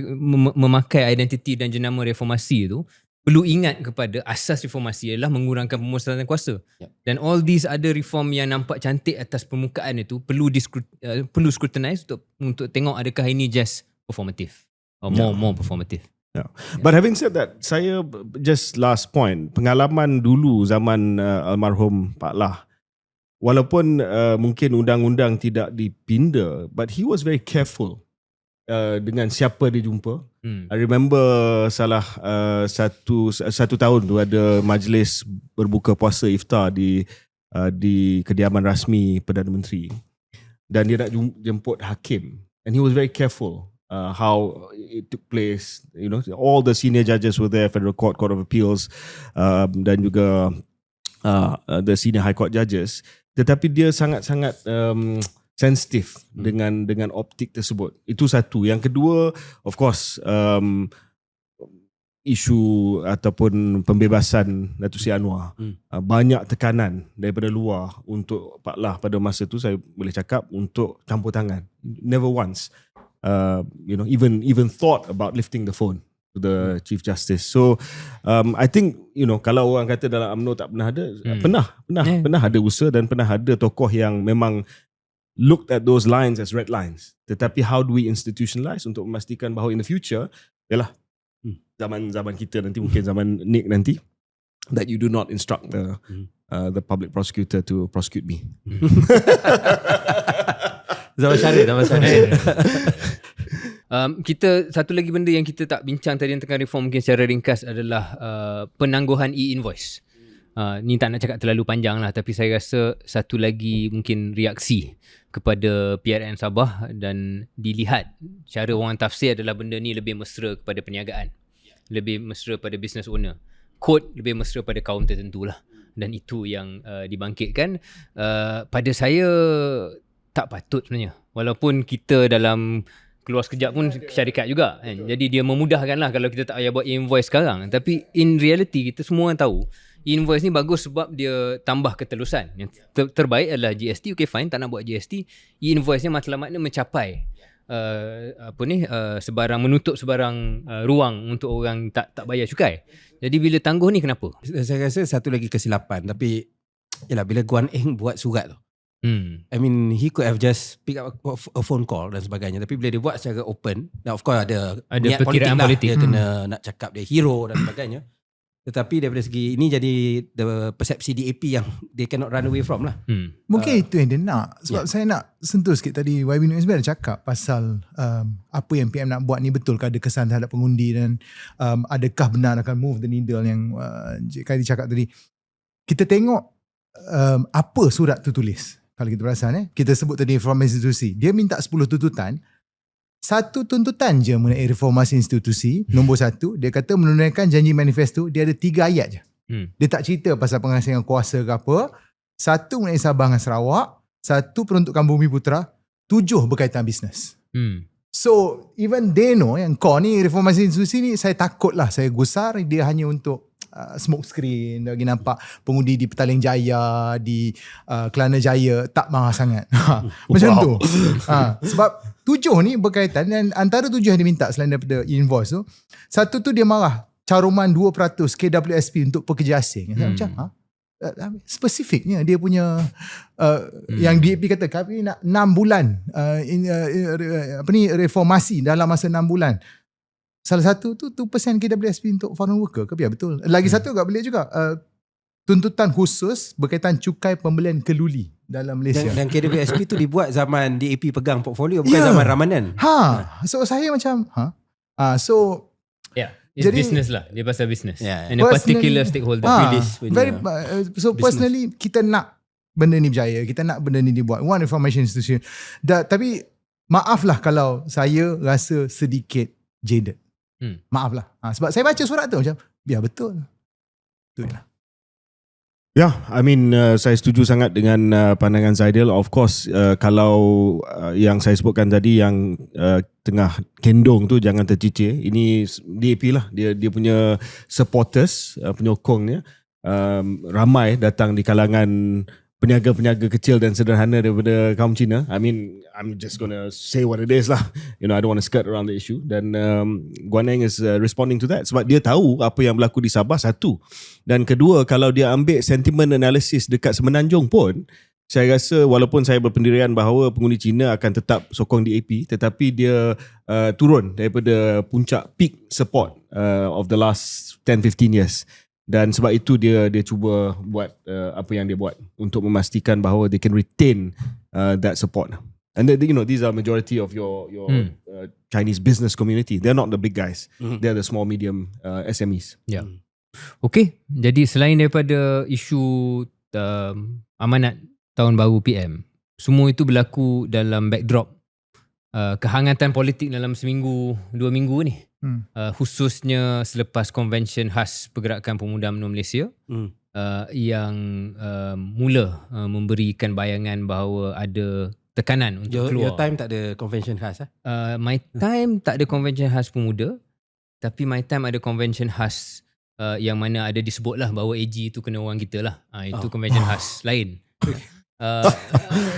memakai identiti dan jenama reformasi tu, perlu ingat kepada asas reformasi adalah mengurangkan pemusatan kuasa. Dan all these other reform yang nampak cantik atas permukaan itu perlu scrutinize untuk tengok adakah ini just performative or more performative. But having said that, saya just last point, pengalaman dulu zaman almarhum Pak Lah, walaupun mungkin undang-undang tidak dipinda, but he was very careful dengan siapa dia jumpa. I remember satu tahun tu ada majlis berbuka puasa iftar di kediaman rasmi Perdana Menteri, dan dia nak jemput hakim, and he was very careful how it took place. You know, all the senior judges were there, Federal Court, Court of Appeals, dan juga the senior High Court judges. Tetapi dia sangat-sangat sensitif dengan optik tersebut. Itu satu. Yang kedua, of course, isu ataupun pembebasan Datuk Seri Anwar. Banyak tekanan daripada luar untuk Pak Lah pada masa tu, saya boleh cakap, untuk campur tangan. Never once even thought about lifting the phone to the Chief Justice. So I think kalau orang kata dalam UMNO tak pernah ada, pernah ada usaha dan pernah ada tokoh yang memang looked at those lines as red lines. Tetapi how do we institutionalize untuk memastikan bahawa in the future, yalah, zaman kita nanti, mungkin zaman Nick nanti, that you do not instruct the public prosecutor to prosecute me. Zaman Syarif. Kita satu lagi benda yang kita tak bincang tadi tentang reform mungkin secara ringkas adalah penangguhan e-invoice. Ni tak nak cakap terlalu panjang lah, tapi saya rasa satu lagi mungkin reaksi kepada PRN Sabah, dan dilihat cara orang tafsir adalah benda ni lebih mesra kepada perniagaan, lebih mesra pada business owner, kod lebih mesra pada kaum tertentu lah, dan itu yang dibangkitkan. Pada saya tak patut sebenarnya, walaupun kita dalam keluar sekejap pun syarikat juga kan? Jadi dia memudahkan lah kalau kita tak payah buat invoice sekarang. Tapi in reality kita semua orang tahu invoice ni bagus sebab dia tambah ketelusan. Yang terbaik adalah GST. Okay fine, tak nak buat GST. E-invoice ni matlamatnya mencapai sebarang, menutup sebarang ruang untuk orang tak bayar cukai. Jadi bila tangguh ni kenapa? Saya rasa satu lagi kesilapan, tapi yalah, bila Guan Eng buat surat tu, I mean he could have just pick up a phone call dan sebagainya, tapi bila dia buat secara open, dan of course ada niat perkiraan politik. Dia kena nak cakap dia hero dan sebagainya. Tetapi daripada segi ini jadi the persepsi DAP yang they cannot run away from lah. Mungkin itu yang dia nak. Sebab saya nak sentuh sikit tadi, YB Nur Ismail cakap pasal apa yang PM nak buat ni betul ke ada kesan terhadap pengundi, dan adakah benar akan move the needle yang Khairi cakap tadi. Kita tengok apa surat tu tulis. Kalau kita perasan, kita sebut tadi reformasi institusi. Dia minta 10 tuntutan. Satu tuntutan je mengenai reformasi institusi. Nombor 1, dia kata menunaikan janji manifesto, dia ada 3 ayat je. Dia tak cerita pasal pengasingan kuasa ke apa. 1 mengenai Sabah dan Sarawak, 1 peruntukan Bumi Putra, 7 berkaitan bisnes. So even they know yang kau ni reformasi institusi ni, saya takut lah, saya gusar dia hanya untuk smoke screen. Lagi nampak pengundi di Petaling Jaya, di Kelana Jaya tak marah sangat. Macam tu. Sebab 7 ni berkaitan, dan antara 7 yang diminta selain daripada invoice tu, satu tu dia marah caruman 2% KWSP untuk pekerja asing. Macam spesifiknya dia punya yang DAP kata kami nak 6 bulan reformasi dalam masa 6 bulan. Salah satu tu 2% KWSP untuk foreign worker ke biar betul. Lagi satu agak belik juga, tuntutan khusus berkaitan cukai pembelian keluli dalam Malaysia. Dan KWSP tu dibuat zaman DAP pegang portfolio, bukan zaman Ramadan. So saya macam so it's jadi, business lah. Dia pasal business. And a particular stakeholder. So personally kita nak benda ni berjaya, kita nak benda ni dibuat. One information institution. Tapi maaflah kalau saya rasa sedikit jaded. Maaflah. Sebab saya baca surat tu macam, ya betul. Itulah. I mean saya setuju sangat dengan pandangan Zaidil. Of course kalau yang saya sebutkan tadi yang tengah kendong tu jangan tercicir. Ini DAP lah, dia punya supporters, penyokongnya ramai datang di kalangan peniaga-peniaga kecil dan sederhana daripada kaum Cina. I mean, I'm just gonna say what it is lah. I don't want to skirt around the issue. Dan Guan Eng is responding to that sebab dia tahu apa yang berlaku di Sabah, satu. Dan kedua, kalau dia ambil sentiment analysis dekat Semenanjung pun, saya rasa walaupun saya berpendirian bahawa pengundi Cina akan tetap sokong DAP, tetapi dia turun daripada puncak peak support of the last 10-15 years. Dan sebab itu dia cuba buat apa yang dia buat untuk memastikan bahawa they can retain that support. And these are majority of your Chinese business community. They're not the big guys. They're the small medium SMEs. Yeah. Okay, jadi selain daripada isu amanat tahun baru PM, semua itu berlaku dalam backdrop kehangatan politik dalam seminggu, 2 minggu ni. Khususnya selepas konvensyen khas Pergerakan Pemuda UMNO Malaysia yang mula memberikan bayangan bahawa ada tekanan untuk keluar. Your time tak ada convention khas? My time tak ada convention khas pemuda, tapi my time ada convention khas yang mana ada disebutlah bahawa AG itu kena orang kita lah. Itu convention khas lain.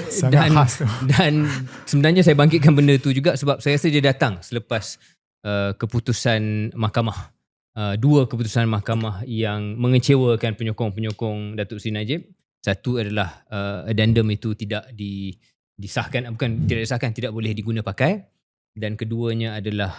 Sangat khas tu. Dan sebenarnya saya bangkitkan benda tu juga sebab saya rasa dia datang selepas keputusan mahkamah, 2 keputusan mahkamah yang mengecewakan penyokong-penyokong Datuk Seri Najib. Satu adalah addendum itu tidak disahkan, bukan tidak disahkan, tidak boleh diguna pakai. Dan keduanya adalah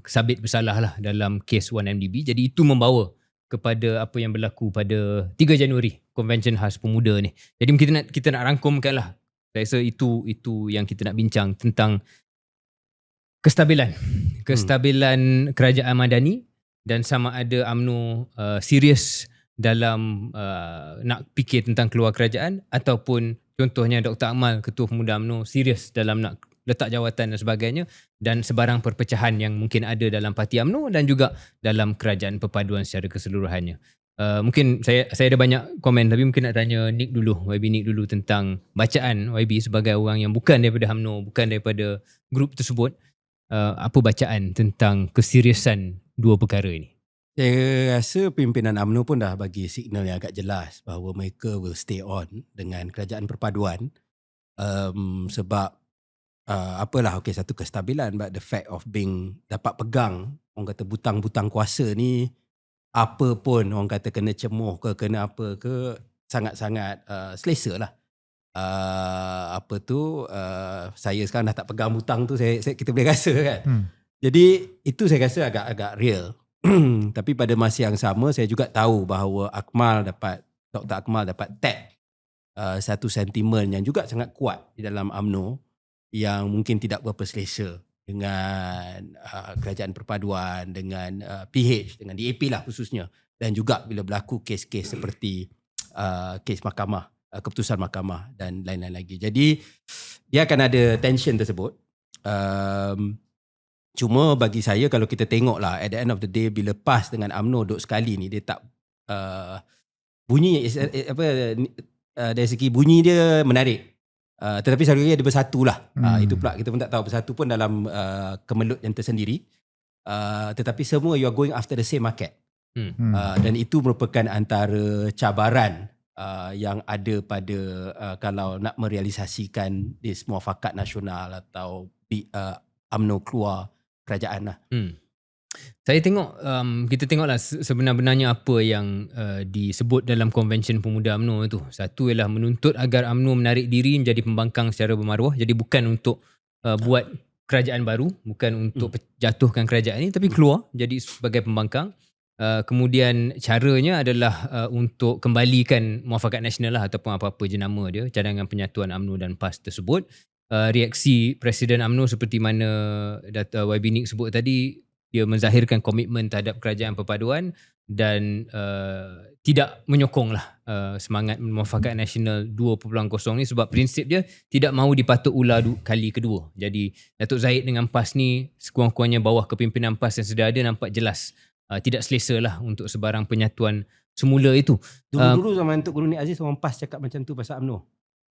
sabit bersalah lah dalam kes 1MDB. Jadi itu membawa kepada apa yang berlaku pada 3 Januari, Konvensyen Khas Pemuda ni. Jadi kita nak rangkumkan lah. Saya rasa itu yang kita nak bincang tentang kestabilan kerajaan madani dan sama ada UMNO serius dalam nak fikir tentang keluar kerajaan, ataupun contohnya Dr. Akmal, Ketua Pemuda UMNO, serius dalam nak letak jawatan dan sebagainya, dan sebarang perpecahan yang mungkin ada dalam parti UMNO dan juga dalam kerajaan perpaduan secara keseluruhannya. Mungkin saya ada banyak komen, tapi mungkin nak tanya Nick dulu, YB Nick dulu, tentang bacaan YB sebagai orang yang bukan daripada UMNO, bukan daripada grup tersebut. Apa bacaan tentang keseriusan 2 perkara ini? Saya rasa pimpinan UMNO pun dah bagi signal yang agak jelas bahawa mereka will stay on dengan kerajaan perpaduan, sebab satu kestabilan, but the fact of being dapat pegang, orang kata butang-butang kuasa ni, apa pun orang kata kena cemuh ke kena apa ke, sangat-sangat selesa lah. Saya sekarang dah tak pegang butang tu, kita boleh rasa kan. Jadi itu saya rasa agak real. Tapi pada masa yang sama saya juga tahu bahawa Dr. Akmal dapat tag satu sentimen yang juga sangat kuat di dalam UMNO yang mungkin tidak berapa selesa dengan kerajaan perpaduan, dengan PH, dengan DAP lah khususnya, dan juga bila berlaku kes-kes seperti kes mahkamah, keputusan mahkamah dan lain-lain lagi. Jadi dia akan ada tension tersebut. Cuma bagi saya, kalau kita tengok lah, at the end of the day, bila PAS dengan UMNO duduk sekali ni, dia tak bunyi dari segi bunyi dia menarik. Tetapi satu lagi ada bersatu lah. Itu pula kita pun tak tahu, bersatu pun dalam kemelut yang tersendiri. Tetapi semua you are going after the same market. Dan itu merupakan antara cabaran yang ada pada kalau nak merealisasikan this muafakat nasional atau UMNO keluar kerajaan lah. Saya tengok, kita tengoklah sebenar-benarnya apa yang disebut dalam Konvensyen Pemuda UMNO itu. Satu ialah menuntut agar UMNO menarik diri menjadi pembangkang secara bermaruah. Jadi bukan untuk buat kerajaan baru, bukan untuk jatuhkan kerajaan ini, tapi keluar jadi sebagai pembangkang. Kemudian caranya adalah untuk kembalikan muafakat nasional lah, ataupun apa-apa jenama dia, cadangan penyatuan UMNO dan PAS tersebut. Reaksi Presiden UMNO seperti mana YB Nick sebut tadi, dia menzahirkan komitmen terhadap kerajaan perpaduan dan tidak menyokonglah semangat muafakat nasional 2.0 ni sebab prinsip dia tidak mahu dipatuk ular kali kedua. Jadi Datuk Zahid dengan PAS ni sekurang-kurangnya bawah kepimpinan PAS yang sudah ada nampak jelas tidak selesa lah untuk sebarang penyatuan semula itu. Dulu-dulu zaman Tok Guru Nik Aziz orang PAS cakap macam tu pasal UMNO.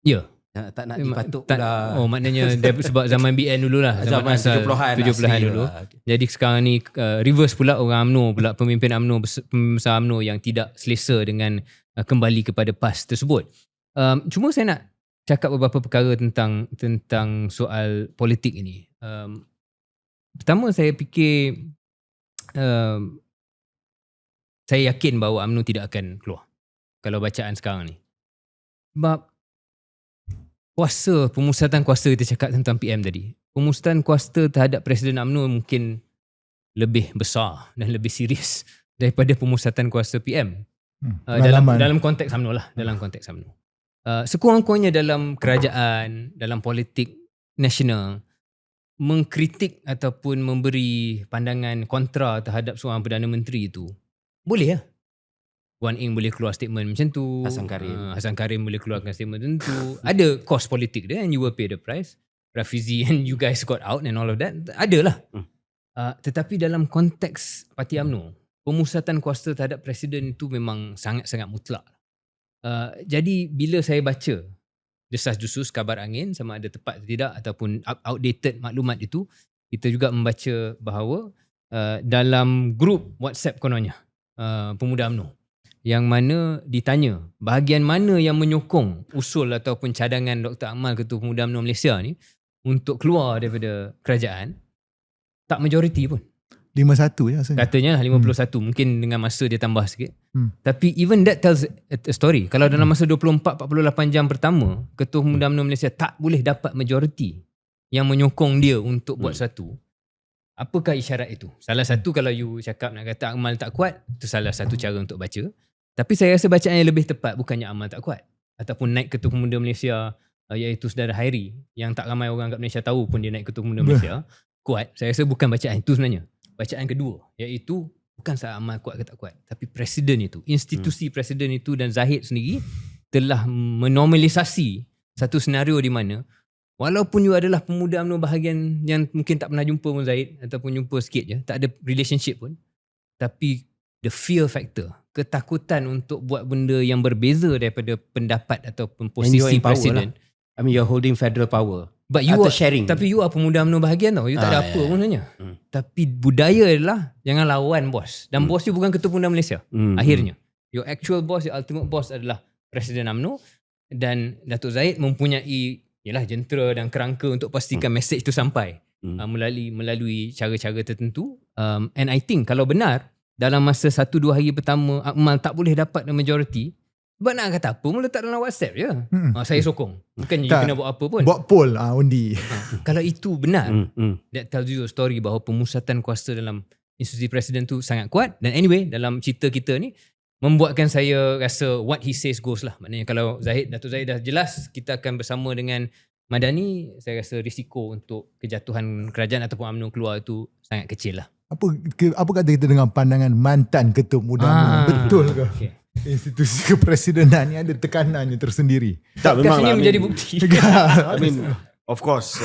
Ya. Tak nak dipatuk ular. Oh maknanya sebab zaman BN dulu lah. Zaman 70-an dulu. Jadi sekarang ni reverse pula, orang UMNO pula, pemimpin UMNO, pembesar UMNO yang tidak selesa dengan kembali kepada PAS tersebut. Cuma saya nak cakap beberapa perkara tentang soal politik ini. Pertama saya fikir saya yakin bahawa UMNO tidak akan keluar kalau bacaan sekarang ni. Sebab pemusatan kuasa kita cakap tentang PM tadi. Pemusatan kuasa terhadap Presiden UMNO mungkin lebih besar dan lebih serius daripada pemusatan kuasa PM. Dalam konteks UMNO lah, dalam konteks UMNO. Sekurang-kurangnya dalam kerajaan, dalam politik nasional, mengkritik ataupun memberi pandangan kontra terhadap seorang Perdana Menteri itu boleh lah. Wan Ing boleh keluar statement macam tu. Hassan Karim boleh keluarkan statement tentu. Ada cost politik dia and you will pay the price. Rafizi and you guys got out and all of that. Adalah. Tetapi dalam konteks Parti UMNO, pemusatan kuasa terhadap Presiden itu memang sangat-sangat mutlak. Jadi bila saya baca desas-desus kabar angin sama ada tepat atau tidak ataupun outdated maklumat itu, kita juga membaca bahawa dalam grup WhatsApp kononnya pemuda UMNO yang mana ditanya bahagian mana yang menyokong usul ataupun cadangan Dr. Akmal Ketua Pemuda UMNO Malaysia ni untuk keluar daripada kerajaan, tak majoriti pun. 51 je rasanya. Katanya 51, mungkin dengan masa dia tambah sikit. Tapi even that tells a story. Kalau dalam masa 24-48 jam pertama, Ketua Pemuda UMNO Malaysia tak boleh dapat majoriti yang menyokong dia untuk buat satu, apakah isyarat itu? Salah satu, kalau you cakap nak kata Akmal tak kuat, itu salah satu cara untuk baca. Tapi saya rasa bacaan yang lebih tepat bukannya Akmal tak kuat ataupun naik Ketua Pemuda Malaysia iaitu Saudara Hairi yang tak ramai orang kat Malaysia tahu pun dia naik Ketua Pemuda Malaysia kuat. Saya rasa bukan bacaan itu sebenarnya. Bacaan kedua iaitu bukan sahaja Akmal kuat ke tak kuat, tapi Presiden itu, institusi Presiden itu dan Zahid sendiri telah menormalisasi satu senario di mana walaupun you adalah pemuda UMNO bahagian yang mungkin tak pernah jumpa pun Zahid ataupun jumpa sikit je, tak ada relationship pun, tapi the fear factor, ketakutan untuk buat benda yang berbeza daripada pendapat ataupun posisi Presiden. Lah. I mean you're holding federal power. But you are sharing. Tapi you are pemuda UMNO bahagian tau. You tak ada apa pun sebenarnya. Tapi budaya adalah jangan lawan bos. Dan bos you bukan Ketua Pemuda Malaysia. Akhirnya. Your actual boss, your ultimate boss adalah Presiden UMNO. Dan Datuk Zahid mempunyai jentera dan kerangka untuk pastikan message tu sampai. Melalui cara-cara tertentu. And I think kalau benar, dalam masa 1-2 hari pertama Akmal tak boleh dapat majoriti, sebab nak kata apa, mula letak dalam WhatsApp je. Saya sokong. Bukan you kena buat apa pun. Buat poll, undi. Kalau itu benar, that tells you a story bahawa pemusatan kuasa dalam institusi Presiden tu sangat kuat. Dan anyway, dalam cerita kita ni, membuatkan saya rasa what he says goes lah. Maknanya kalau Datuk Zahid dah jelas, kita akan bersama dengan Madani, saya rasa risiko untuk kejatuhan kerajaan ataupun UMNO keluar itu sangat kecil lah. Apa kata kita dengan pandangan mantan Ketua Pemuda UMNO? Betul ke? Okay. Institusi kepresidenan ni ada tekanannya tersendiri. Tak, memang lah. Menjadi bukti. I mean, of course,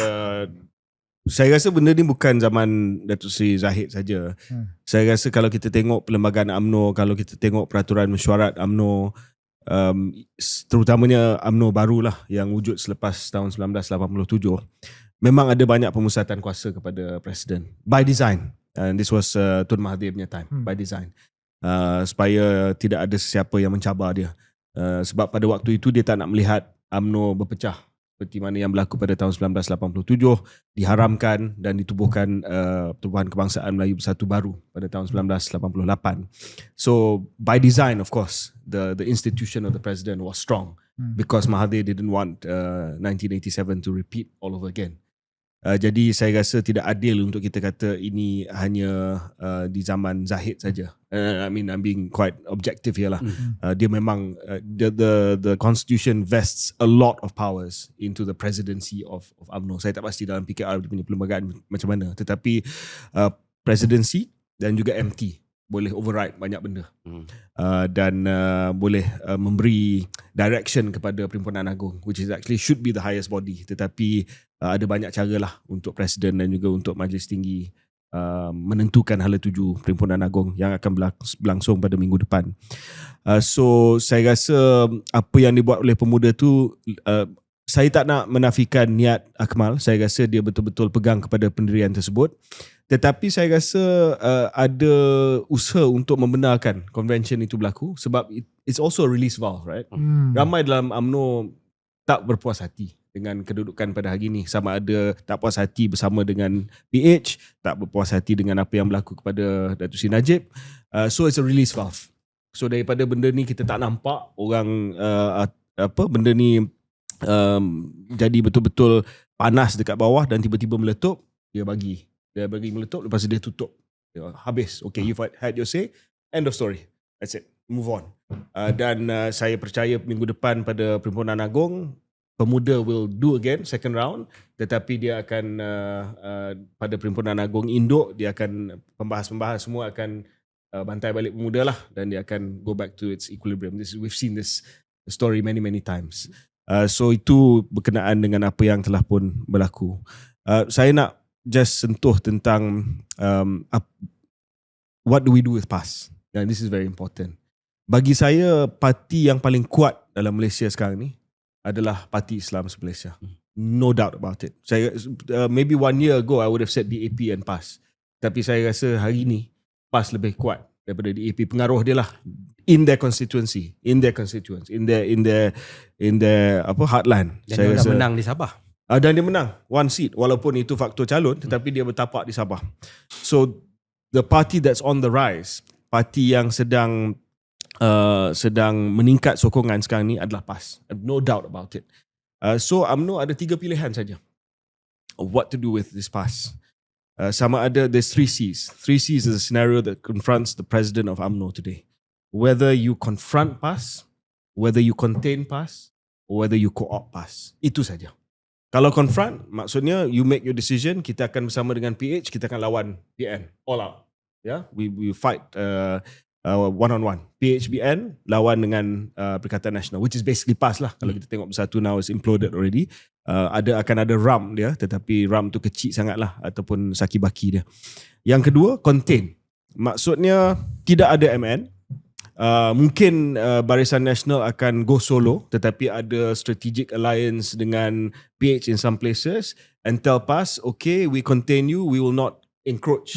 saya rasa benda ni bukan zaman Datuk Seri Zahid saja. Saya rasa kalau kita tengok perlembagaan UMNO, kalau kita tengok peraturan mesyuarat UMNO, terutamanya UMNO barulah yang wujud selepas tahun 1987, memang ada banyak pemusatan kuasa kepada Presiden. By design. And this was Tun Mahathir punya time. By design. Supaya tidak ada sesiapa yang mencabar dia. Sebab pada waktu itu dia tak nak melihat UMNO berpecah seperti mana yang berlaku pada tahun 1987, diharamkan dan ditubuhkan Pertubuhan Kebangsaan Melayu Bersatu baru pada tahun 1988. So by design, of course, the institution of the president was strong because Mahathir didn't want 1987 to repeat all over again. Jadi saya rasa tidak adil untuk kita kata ini hanya di zaman Zahid saja. I mean, I'm being quite objective here lah. Dia memang the constitution vests a lot of powers into the presidency of UMNO. Saya tak pasti dalam PKR dia punya perlembagaan macam mana. Tetapi presidency dan juga MT boleh override banyak benda. Dan boleh memberi direction kepada Perhimpunan Agong, which is actually should be the highest body. Tetapi ada banyak cara lah untuk Presiden dan juga untuk Majlis Tinggi menentukan hala tuju Perhimpunan Agong yang akan berlangsung pada minggu depan. So saya rasa apa yang dibuat oleh pemuda tu, saya tak nak menafikan niat Akmal. Saya rasa dia betul-betul pegang kepada pendirian tersebut. Tetapi saya rasa ada usaha untuk membenarkan convention itu berlaku sebab it's also a release valve, right? Ramai dalam UMNO tak berpuas hati dengan kedudukan pada hari ini. Sama ada tak puas hati bersama dengan PH, tak berpuas hati dengan apa yang berlaku kepada Datuk Seri Najib. So it's a release valve. So daripada benda ni kita tak nampak orang benda ni jadi betul-betul panas dekat bawah dan tiba-tiba meletup, dia bagi meletup, lepas tu dia tutup. Habis. Okay, you've had your say. End of story. That's it. Move on. Dan saya percaya minggu depan pada Perhimpunan Agong, pemuda will do again second round, tetapi dia akan pada Perhimpunan Agong induk, dia akan pembahas-pembahas semua akan bantai balik pemuda lah, dan dia akan go back to its equilibrium. We've seen this story many times. So itu berkenaan dengan apa yang telah pun berlaku. Saya nak just sentuh tentang what do we do with PAS, and this is very important. Bagi saya, parti yang paling kuat dalam Malaysia sekarang ni adalah Parti Islam Malaysia. No doubt about it. Saya maybe 1 year ago I would have said DAP and PAS, tapi saya rasa hari ni PAS lebih kuat daripada DAP. Pengaruh dia lah in their constituency, in their heartland. Dan dia dah menang di Sabah. Dan dia menang one seat, walaupun itu faktor calon, tetapi dia bertapak di Sabah. So the party that's on the rise, parti yang sedang meningkat sokongan sekarang ni adalah PAS. No doubt about it. So UMNO ada 3 pilihan saja what to do with this PAS. Sama ada there's 3 C's. 3 C's is a scenario that confronts the president of UMNO today. Whether you confront PAS, whether you contain PAS, or whether you co-opt PAS. Itu saja. Kalau confront, maksudnya you make your decision, kita akan bersama dengan PH, kita akan lawan BN, all out. Yeah? We fight one-on-one. PH-BN lawan dengan Perikatan Nasional, which is basically PAS lah. Kalau kita tengok Bersatu now is imploded already. Akan ada RAM dia, tetapi RAM tu kecil sangat lah, ataupun saki baki dia. Yang kedua, contain. Maksudnya tidak ada MN. Mungkin Barisan Nasional akan go solo, tetapi ada strategic alliance dengan PH in some places, and tell PAS, okay, we contain you, we will not encroach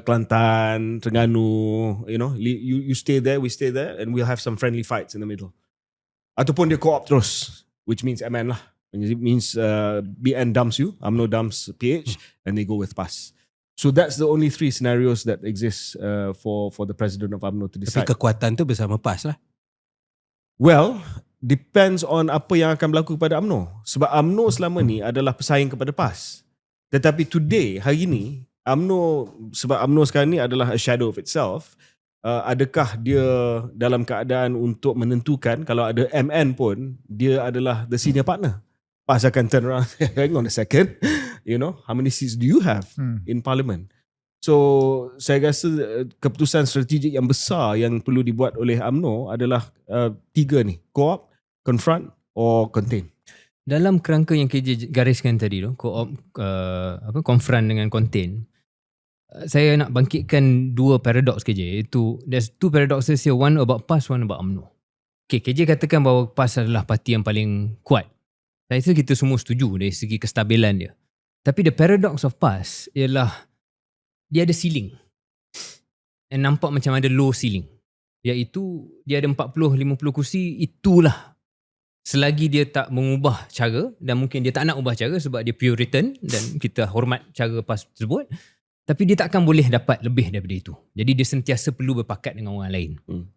Kelantan, Terengganu, you stay there, we stay there, and we'll have some friendly fights in the middle. Ataupun dia co-op terus, which means MN lah. It means BN dumps you, UMNO dumps PH, and they go with PAS. So that's the only 3 scenarios that exist for the president of UMNO to decide. Tapi kekuatan tu bersama PAS lah. Well, depends on apa yang akan berlaku kepada UMNO. Sebab UMNO selama ni adalah pesaing kepada PAS. Tetapi today, hari ni, sebab UMNO sekarang ni adalah a shadow of itself, adakah dia dalam keadaan untuk menentukan kalau ada MN pun, dia adalah the senior partner? PAS akan turn around, hang on a second, how many seats do you have in parliament? So saya rasa keputusan strategik yang besar yang perlu dibuat oleh UMNO adalah 3 ni, co-op, confront or contain. Dalam kerangka yang KJ gariskan tadi tu, co-op, confront dengan contain, saya nak bangkitkan 2 paradox KJ. There's 2 paradoxes here, one about PAS, one about UMNO. Okay, KJ katakan bahawa PAS adalah parti yang paling kuat. Saya rasa kita semua setuju dari segi kestabilan dia. Tapi the paradox of PAS ialah dia ada ceiling. And nampak macam ada low ceiling. Iaitu dia ada 40-50 kursi, itulah. Selagi dia tak mengubah cara, dan mungkin dia tak nak ubah cara sebab dia Puritan dan kita hormat cara PAS tersebut. Tapi dia takkan boleh dapat lebih daripada itu. Jadi dia sentiasa perlu berpakat dengan orang lain.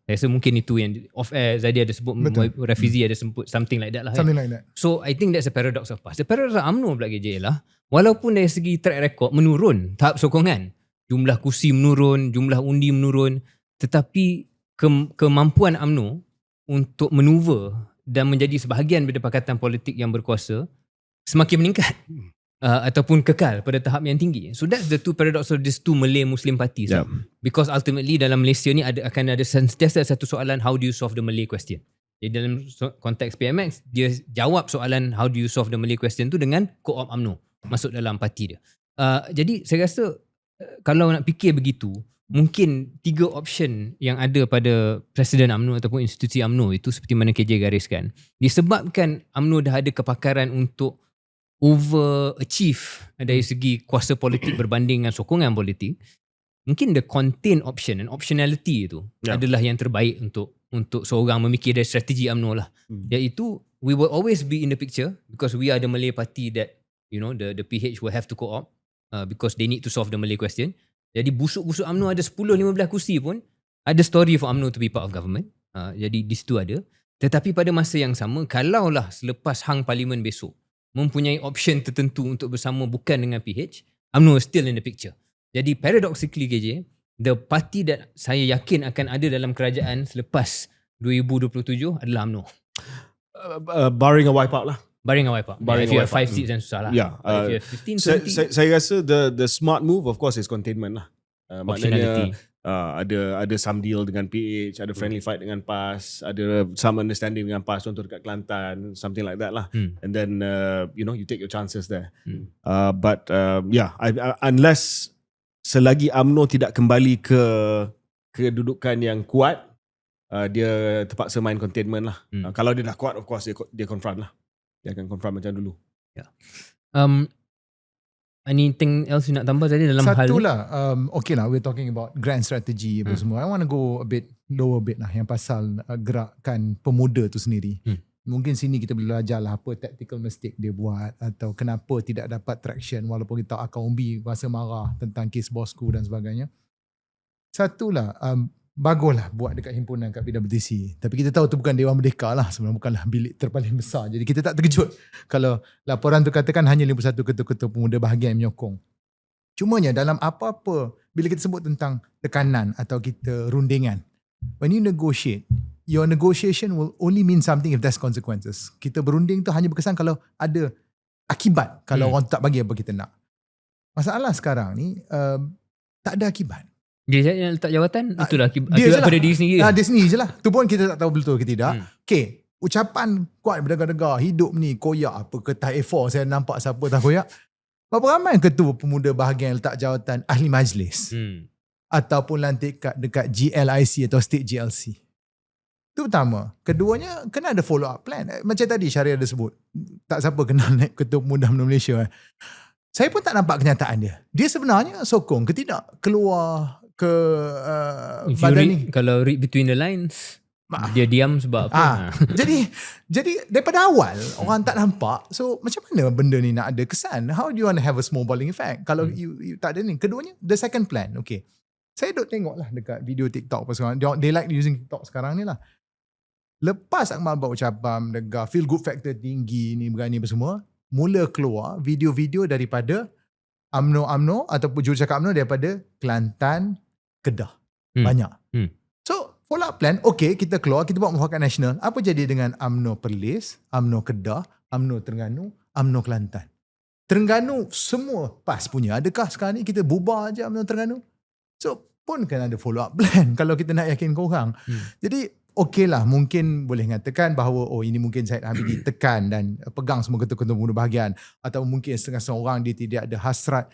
Saya rasa mungkin itu yang off-air Zadi ada sebut, Rafizi ada sebut something like that lah. Something like that. So I think that's a paradox of PAS. The paradox of UMNO pula KJ lah, walaupun dari segi track record menurun tahap sokongan, jumlah kursi menurun, jumlah undi menurun, tetapi kemampuan UMNO untuk manuver dan menjadi sebahagian daripada pakatan politik yang berkuasa semakin meningkat. ataupun kekal pada tahap yang tinggi. So that's the two paradox of these two Malay Muslim parties. Yeah. Because ultimately dalam Malaysia ni akan ada sentiasa satu soalan, how do you solve the Malay question? Jadi dalam konteks PMX, dia jawab soalan how do you solve the Malay question tu dengan co-op UMNO masuk dalam parti dia. Jadi saya rasa kalau nak fikir begitu, mungkin 3 option yang ada pada Presiden UMNO ataupun institusi UMNO itu seperti mana KJ gariskan, disebabkan UMNO dah ada kepakaran untuk overachieve dari segi kuasa politik berbanding dengan sokongan politik, mungkin the contain option and optionality itu adalah yang terbaik untuk seorang memikir dari strategi UMNO lah. Iaitu we will always be in the picture because we are the Malay party that the PH will have to co-op because they need to solve the Malay question. Jadi busuk-busuk UMNO ada 10-15 kursi pun ada story for UMNO to be part of government. Jadi di situ ada. Tetapi pada masa yang sama, kalaulah selepas hang parlimen besok mempunyai option tertentu untuk bersama bukan dengan PH, UMNO is still in the picture. Jadi paradoxically KJ, the party that saya yakin akan ada dalam kerajaan selepas 2027 adalah UMNO. Barring a wipeout lah. Barring a wipeout. If you have 5 seats then susah lah. Yeah. If you have 15, 20. Saya rasa the smart move of course is containment lah. Optionality. Maknanya ada some deal dengan PH, ada friendly fight dengan PAS, ada some understanding dengan PAS contoh dekat Kelantan, something like that lah. And then you take your chances there. But unless selagi UMNO tidak kembali ke kedudukan yang kuat, dia terpaksa main containment lah. Kalau dia dah kuat, of course dia confront lah. Dia akan confront macam dulu. Anything else you nak tambah tadi dalam hal satu lah, okay lah, we're talking about grand strategy apa semua. I want to go a bit lower bit lah yang pasal gerakan pemuda tu sendiri. Mungkin sini kita boleh belajar lah apa tactical mistake dia buat atau kenapa tidak dapat traction walaupun kita tahu Akal Umbi masa marah tentang kes bosku dan sebagainya. Satu lah, baguslah buat dekat himpunan kat PWTC. Tapi kita tahu tu bukan Dewan Merdeka lah. Sebenarnya bukanlah bilik terpaling besar. Jadi kita tak terkejut kalau laporan tu katakan hanya 51 ketua-ketua pemuda bahagian yang menyokong. Cumanya dalam apa-apa, bila kita sebut tentang tekanan atau kita rundingan, when you negotiate, your negotiation will only mean something if there's consequences. Kita berunding tu hanya berkesan kalau ada akibat. Kalau orang tak bagi apa kita nak. Masalah sekarang ni, tak ada akibat. Dia yang letak jawatan, itulah akibat pada diri sendiri. Dia sendiri je lah. Tu pun kita tak tahu betul ke tidak. Okay, ucapan kuat berdegar-degar, hidup ni koyak apa, kertas A4 saya nampak siapa tak koyak. Berapa ramai ketua pemuda bahagian letak jawatan ahli majlis ataupun lantik dekat GLIC atau State GLC. Itu pertama. Keduanya, kena ada follow up plan. Macam tadi Syahrir ada sebut, tak siapa kenal ketua pemuda UMNO Malaysia. Saya pun tak nampak kenyataan dia. Dia sebenarnya sokong ke tidak keluar ke badan ni. Kalau read between the lines, dia diam sebab apa? Jadi daripada awal orang tak nampak. So macam mana benda ni nak ada kesan? How do you want to have a snowballing effect kalau you tak ada ni? Keduanya, the second plan. Okay, saya duk tengok lah dekat video TikTok apa sekarang. They like using TikTok sekarang ni lah. Lepas Akmal buat ucapan mendegar, feel good factor tinggi ni berani apa semua, mula keluar video-video daripada UMNO ataupun jurucakap UMNO daripada Kelantan, Kedah. Banyak. So follow up plan, okay, kita keluar, kita buat mufakat nasional. Apa jadi dengan UMNO Perlis, UMNO Kedah, UMNO Terengganu, UMNO Kelantan? Terengganu semua PAS punya. Adakah sekarang ni kita bubar je UMNO Terengganu? So pun kan ada follow up plan kalau kita nak yakin korang. Jadi okey lah, mungkin boleh mengatakan bahawa ini mungkin Syed Hamidi tekan dan pegang semua ketua-ketua pemuda bahagian, atau mungkin setengah orang dia tidak ada hasrat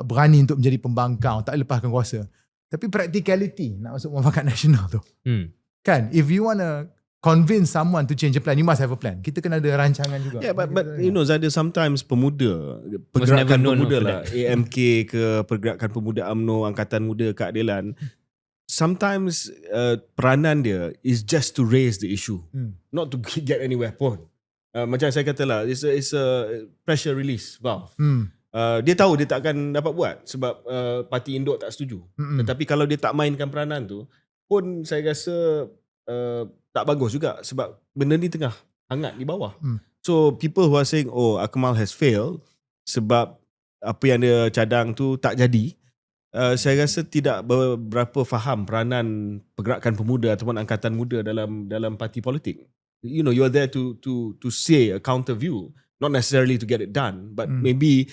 berani untuk menjadi pembangkang, tak lepaskan kuasa. Tapi practicality nak masuk mufakat nasional tu. Kan, if you want to convince someone to change a plan, you must have a plan. Kita kena ada rancangan juga. Yeah, but you know, Zada, sometimes pemuda, pergerakan pemuda lah, AMK ke pergerakan pemuda UMNO, Angkatan Muda Keadilan, sometimes peranan dia is just to raise the issue, not to get anywhere pun. Macam saya kata lah, it's a pressure release valve. Dia tahu dia tak akan dapat buat sebab parti induk tak setuju. Tetapi kalau dia tak mainkan peranan tu pun, saya rasa tak bagus juga sebab benda ni tengah hangat di bawah. So people who are saying Akmal has failed sebab apa yang dia cadang tu tak jadi, saya rasa tidak berapa faham peranan pergerakan pemuda ataupun angkatan muda dalam parti politik. You know, you are there to say a counter view. not necessarily to get it done, but maybe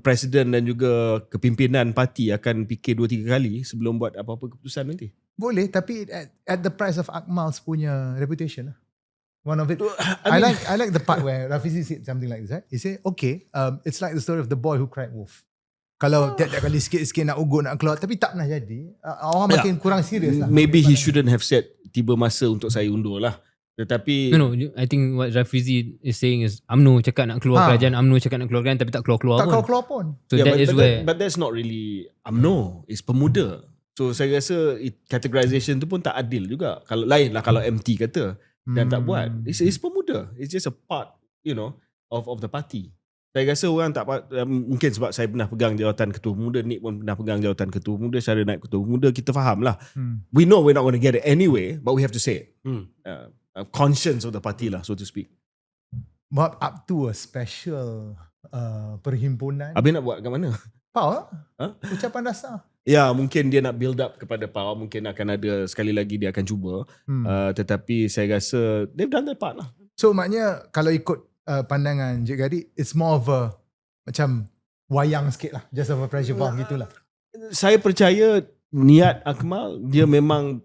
presiden dan juga kepimpinan parti akan fikir 2-3 kali sebelum buat apa-apa keputusan nanti. Boleh, tapi at the price of Akmal's punya reputation lah. One of it. I like the part where Rafizi said something like this. Right? He said, okay, it's like the story of the boy who cried wolf. Kalau tiap-tiap kali sikit-sikit nak ugut, nak keluar, tapi tak pernah jadi, orang makin kurang serius lah. Maybe he shouldn't have said tiba masa untuk saya undur lah. Tetapi No, I think what Rafizi is saying is UMNO cakap nak keluar kerajaan, UMNO cakap nak keluar kerajaan, tapi tak keluar-keluar Tak pun. keluar pun. So that is where but that's not really UMNO, it's pemuda. So saya rasa categorization tu pun tak adil juga. Kalau lain lah kalau MT kata dan tak buat. It's pemuda. It's just a part, of the party. Saya rasa orang tak mungkin sebab saya pernah pegang jawatan ketua pemuda, Nick pun pernah pegang jawatan ketua pemuda, Syara naik ketua pemuda, kita faham lah. We know we're not going to get it anyway, but we have to say it. Conscience of the party lah, so to speak. But up to a special perhimpunan. Habis nak buat kat mana? PAW lah. Ucapan dasar. Ya, mungkin dia nak build up kepada PAW, mungkin akan ada sekali lagi dia akan cuba. Tetapi saya rasa they've done their part lah. So maknanya kalau ikut pandangan Cik Gadi, it's more of a macam wayang sikit lah. Just of a pressure valve gitulah. Saya percaya niat Akmal, dia memang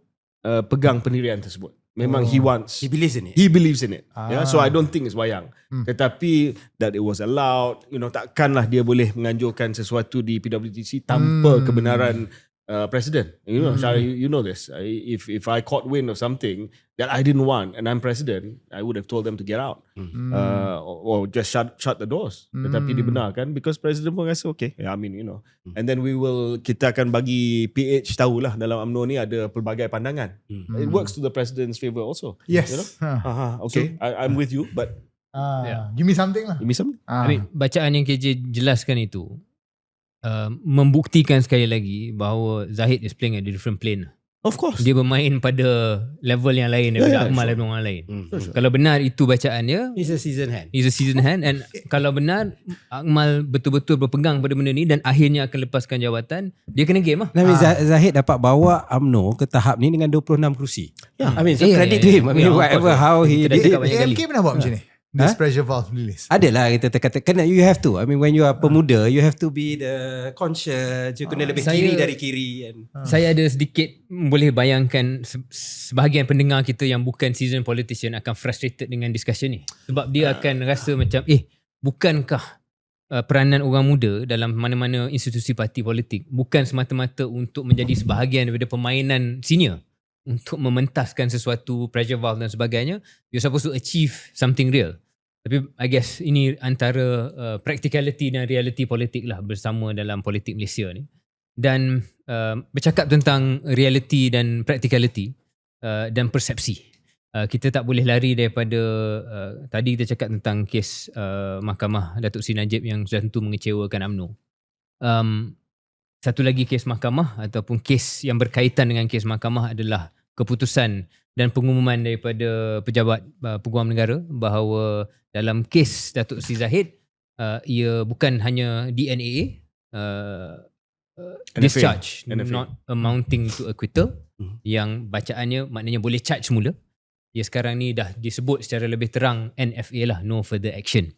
pegang pendirian tersebut. Memang he believes in it. Yeah, so I don't think it's wayang. Tetapi that it was allowed, takkanlah dia boleh menganjurkan sesuatu di PWTC tanpa kebenaran presiden. Syara, you know this. If I caught wind of something that I didn't want and I'm president, I would have told them to get out. Or just shut the doors. Tetapi dibenarkan because presiden pun rasa okay. Yeah, I mean, And then kita akan bagi PH tahulah dalam UMNO ni ada pelbagai pandangan. It works to the president's favour also. Yes. Okay, so, I'm with you, but give me something lah. give me some. I mean, bacaan yang KJ jelaskan itu membuktikan sekali lagi bahawa Zahid is playing at a different plane. Of course. Dia bermain pada level yang lain daripada Akmal dan orang lain. Kalau benar itu bacaan dia, He's a seasoned hand. and kalau benar Akmal betul-betul berpegang pada benda ni dan akhirnya akan lepaskan jawatan, dia kena game lah. Zahid dapat bawa UMNO ke tahap ni dengan 26 kerusi. I mean, so credit to him. I mean, whatever how he Kita dah did. cakap banyak kali. AMK pernah buat macam ni? This pressure valve release. Adalah kita kena you have to. I mean, when you are pemuda, you have to be the conscious. You kena lebih kiri dari kiri. Saya ada sedikit boleh bayangkan sebahagian pendengar kita yang bukan seasoned politician akan frustrated dengan discussion ni. Sebab dia akan rasa macam bukankah peranan orang muda dalam mana-mana institusi parti politik bukan semata-mata untuk menjadi sebahagian daripada permainan senior untuk mementaskan sesuatu pressure valve dan sebagainya. You're supposed to achieve something real. Tapi I guess ini antara practicality dan reality politik lah bersama dalam politik Malaysia ni. Dan bercakap tentang reality dan practicality dan persepsi. Kita tak boleh lari daripada tadi kita cakap tentang kes Mahkamah Datuk Seri Najib yang sudah tentu mengecewakan UMNO. Satu lagi kes mahkamah ataupun kes yang berkaitan dengan kes mahkamah adalah keputusan dan pengumuman daripada pejabat peguam negara bahawa dalam kes Datuk Seri Zahid ia bukan hanya DNAA discharge NFA. not amounting to acquittal yang bacaannya maknanya boleh charge semula. Ia sekarang ni dah disebut secara lebih terang NFA lah, no further action.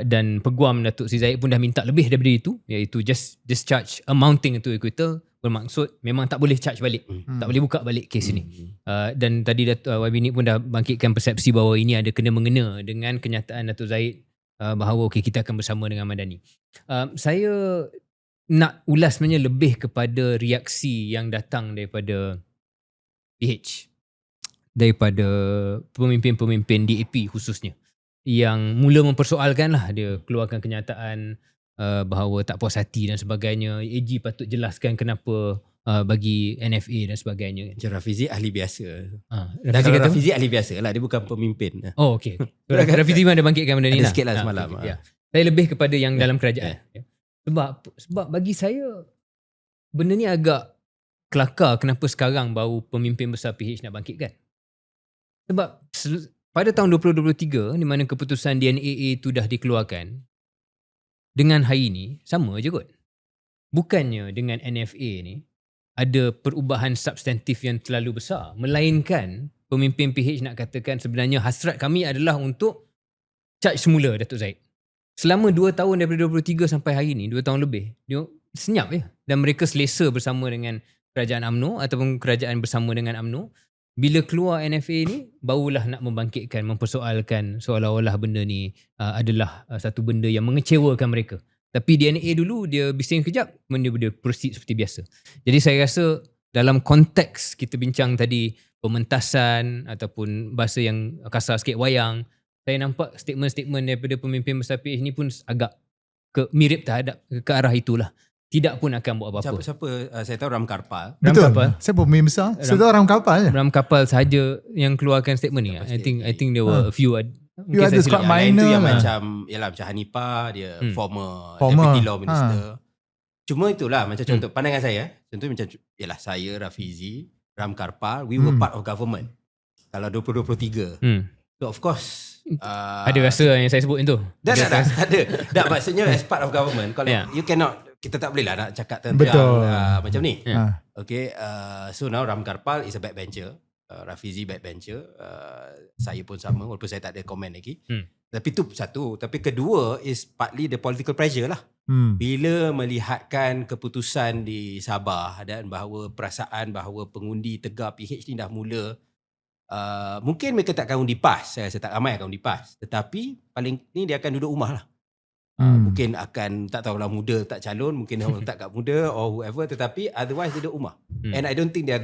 Dan peguam Datuk Seri Zahid pun dah minta lebih daripada itu, iaitu just discharge amounting to acquittal, bermaksud memang tak boleh charge balik, tak boleh buka balik kes ini. Dan tadi YB ni pun dah bangkitkan persepsi bahawa ini ada kena-mengena dengan kenyataan Datuk Zahid bahawa okay, kita akan bersama dengan Madani. Saya nak ulas sebenarnya lebih kepada reaksi yang datang daripada PH, daripada pemimpin-pemimpin DAP khususnya, yang mula mempersoalkan lah, dia keluarkan kenyataan bahawa tak puas hati dan sebagainya. AG patut jelaskan kenapa bagi NFA dan sebagainya. Macam Rafizi ahli biasa. Rafizi kata Rafizi ahli biasa lah, dia bukan pemimpin. oh okay. Rafizi memang ada bangkitkan benda ni Ada lah. sikit lah semalam. Okay. Saya lebih kepada yang dalam kerajaan. Sebab bagi saya benda ni agak kelakar kenapa sekarang baru pemimpin besar PH nak bangkitkan. Sebab pada tahun 2023 di mana keputusan DNAA itu dah dikeluarkan, dengan hari ni sama je kot. Bukannya dengan NFA ni ada perubahan substantif yang terlalu besar, melainkan pemimpin PH nak katakan sebenarnya hasrat kami adalah untuk charge semula Datuk Zahid. selama 2 tahun daripada 23 sampai hari ni, 2 tahun lebih, dia senyap je. Dan mereka selesa bersama dengan kerajaan UMNO ataupun kerajaan bersama dengan UMNO. Bila keluar NFA ni, barulah nak membangkitkan, mempersoalkan seolah-olah benda ni adalah satu benda yang mengecewakan mereka. Tapi DNA dulu dia bising kejap, benda proceed seperti biasa. Jadi saya rasa dalam konteks kita bincang tadi, pementasan ataupun bahasa yang kasar sikit, wayang, saya nampak statement-statement daripada pemimpin besar PH ni pun agak mirip terhadap ke arah itulah. Tidak pun akan buat apa-apa. Siapa saya tahu Ram Karpal. Betul. Kapal. Siapa pemain besar? Saya tahu Ram Kapal je. Ram Kapal saja yang keluarkan statement ni. I think there were a few You ada squad minor itu yang lah. macam Hanifah, dia former Former. deputy law minister. Cuma itulah macam contoh pandangan saya. Contoh macam yalah saya, Rafizi, Ram Karpal, we were part of government. Kalau 2023. So of course ada rasa yang saya sebut itu. Tak ada. Tak, maksudnya as part of government. Kalau you cannot, kita tak boleh lah nak cakap tentang Betul. macam ni. Okay, so now Ram Karpal is a backbencher. Rafizi backbencher. Saya pun sama walaupun saya tak ada komen lagi. Tapi tu satu. Tapi kedua is partly the political pressure lah. Bila melihatkan keputusan di Sabah dan bahawa perasaan bahawa pengundi tegar PH ni dah mula, mungkin mereka takkan undi PAS. Saya rasa tak ramai akan undi PAS. Tetapi paling ni dia akan duduk rumah lah. Mungkin akan tak tahulah muda tak calon, mungkin orang letak kat muda or whoever, tetapi otherwise dia duduk rumah. And I don't think dia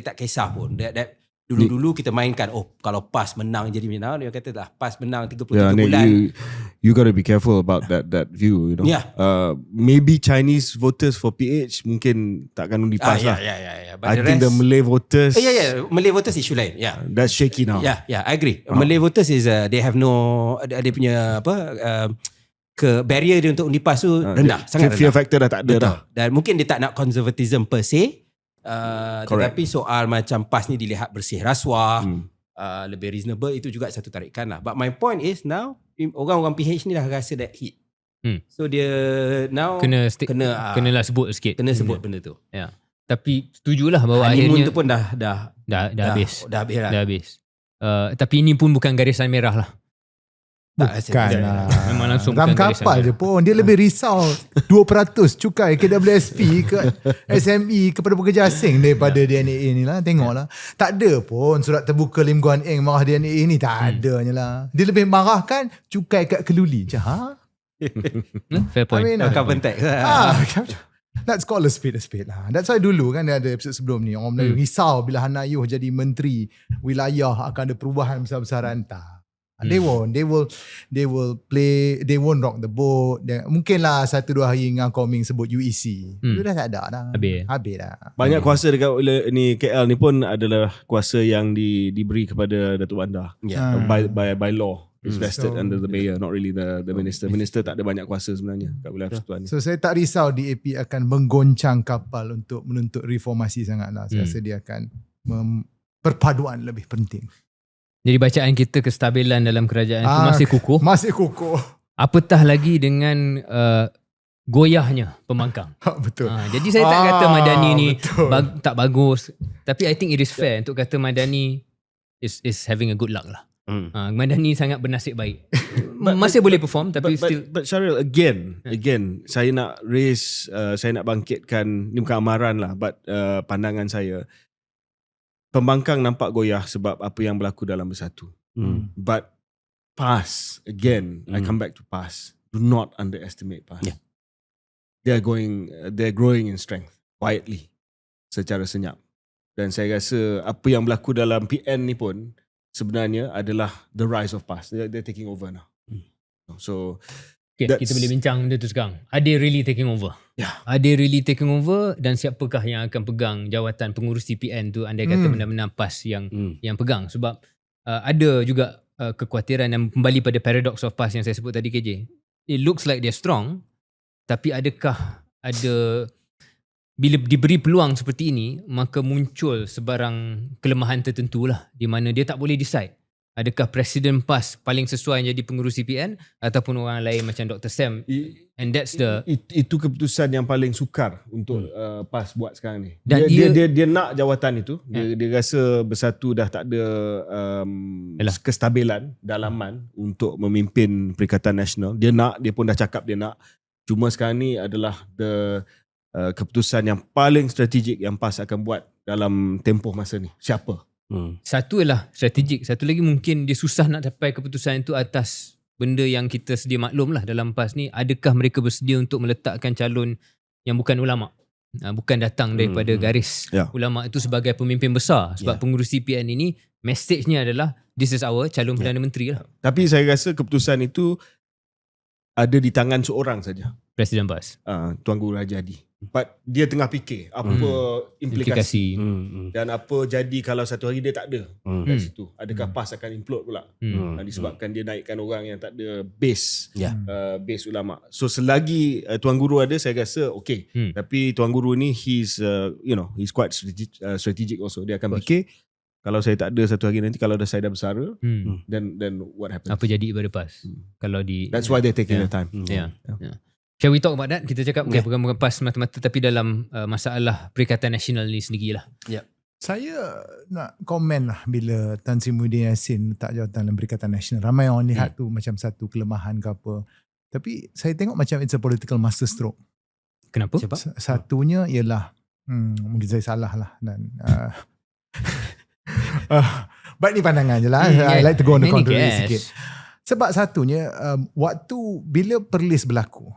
tak kisah pun. That dulu-dulu kita mainkan, kalau PAS menang jadi menang, dia kata lah PAS menang 33 bulan. You got to be careful about that view, you know. Yeah. Maybe Chinese voters for PH mungkin takkan undi PAS lah. But I think the Malay voters, Malay voters issue lain. that's shaky now. Yeah, I agree. Malay voters is they have no, dia punya ke barrier dia untuk undi PAS tu rendah, sangat rendah. Fear factor dah tak ada dah. Dan mungkin dia tak nak conservatism per se. Tetapi soal macam PAS ni dilihat bersih rasuah, lebih reasonable, itu juga satu tarikan lah. But my point is now orang-orang PH ni dah rasa that heat. So dia now kenalah sebut sikit. Kena sebut benda tu. Ya. Tapi setujulah bahawa honeymoon akhirnya tu pun dah habis. Dah habis lah. Dah habis. Tapi ini pun bukan garisan merah lah. Bukan lah. Memang langsung Ram bukan garisan Kapal merah. je pun. Dia lebih risau 2% cukai KWSP ke SME kepada pekerja asing daripada DNA ni lah. Tengoklah. Tak ada pun surat terbuka Lim Guan Eng marah DNA ni. Tak adanya lah. Dia lebih marahkan cukai kat keluli. Macam Fair point. Carbon tax let's call a spade lah. That's why dulu kan dia ada episod sebelum ni orang Melayu risau bila Han Ayuh jadi menteri wilayah akan ada perubahan besar-besaran. Tak. They won't play, they won't rock the boat. Mungkinlah 1-2 hari dengan Koming sebut UEC. Itu dah tak ada dah. Habis dah. Banyak kuasa dekat ni KL ni pun adalah kuasa yang diberi kepada Datuk Bandar. By law. It's vested under the mayor, not really the minister. Minister tak ada banyak kuasa sebenarnya kat wilayah persekutuan ni. So saya tak risau DAP akan menggoncang kapal untuk menuntut reformasi sangatlah. Saya rasa dia akan perpaduan lebih penting. Jadi bacaan kita kestabilan dalam kerajaan itu masih kukuh. Masih kukuh. Apatah lagi dengan goyahnya pembangkang. Betul. Jadi saya tak kata Madani ni tak bagus. Tapi I think it is fair untuk kata Madani is having a good luck lah. Madani sangat bernasib baik. Masih boleh perform tapi but Syaril again saya nak raise saya nak bangkitkan ni bukan amaran lah, but pandangan saya. Pembangkang nampak goyah sebab apa yang berlaku dalam Bersatu. But PAS again, I come back to PAS. Do not underestimate PAS. Yeah. They're growing in strength quietly, secara senyap. Dan saya rasa apa yang berlaku dalam PN ni pun sebenarnya adalah the rise of PAS. They're taking over now. So kita boleh bincang benda tu sekarang. Are they really taking over? Are they really taking over? Dan siapakah yang akan pegang jawatan pengurus TPN tu andai kata benar-benar PAS yang pegang? Sebab ada juga kekhawatiran dan kembali pada paradox of PAS yang saya sebut tadi KJ. It looks like they're strong, tapi adakah ada bila diberi peluang seperti ini maka muncul sebarang kelemahan tertentu lah di mana dia tak boleh decide. Adakah Presiden PAS paling sesuai jadi pengurus CPN ataupun orang lain macam Dr. Sam? And that's the itu keputusan yang paling sukar untuk PAS buat sekarang ni. Dan dia nak jawatan itu. Dia rasa Bersatu dah tak ada kestabilan dalaman untuk memimpin Perikatan Nasional. Dia pun dah cakap dia nak. Cuma sekarang ni adalah keputusan yang paling strategik yang PAS akan buat dalam tempoh masa ni. Siapa? Satu ialah strategik. Satu lagi mungkin dia susah nak capai keputusan itu atas benda yang kita sedia maklum lah dalam PAS ni. Adakah mereka bersedia untuk meletakkan calon yang bukan ulama'? Bukan datang daripada garis ulama' itu sebagai pemimpin besar. Sebab pengurus CPN ini, message-nya adalah this is our calon Perdana Menteri lah. Tapi saya rasa keputusan itu ada di tangan seorang saja. Presiden PAS. Tuan Guru Haji Hadi. But dia tengah fikir apa implikasi dan apa jadi kalau satu hari dia tak ada kat situ. Adakah PAS akan implode pula disebabkan dia naikkan orang yang tak ada base base ulama'. So selagi Tuan Guru ada, saya rasa okay. Tapi Tuan Guru ni he's quite strategic also. Dia akan fikir kalau saya tak ada satu hari nanti, kalau saya dah bersara, then what happens? Apa jadi pada PAS? Kalau That's why they're taking the time. Shall we talk about that? Kita cakap bukan PAS semata-mata, tapi dalam masalah Perikatan Nasional ni sendirilah. Saya nak komen lah bila Tan Sri Muhyiddin Yassin letak jawatan dalam Perikatan Nasional. Ramai orang lihat tu macam satu kelemahan ke apa. Tapi saya tengok macam it's a political masterstroke. Kenapa? Satunya ialah mungkin saya salah lah dan but ni pandangan je lah. I like to go on the contrary sikit. Sebab satunya waktu bila Perlis berlaku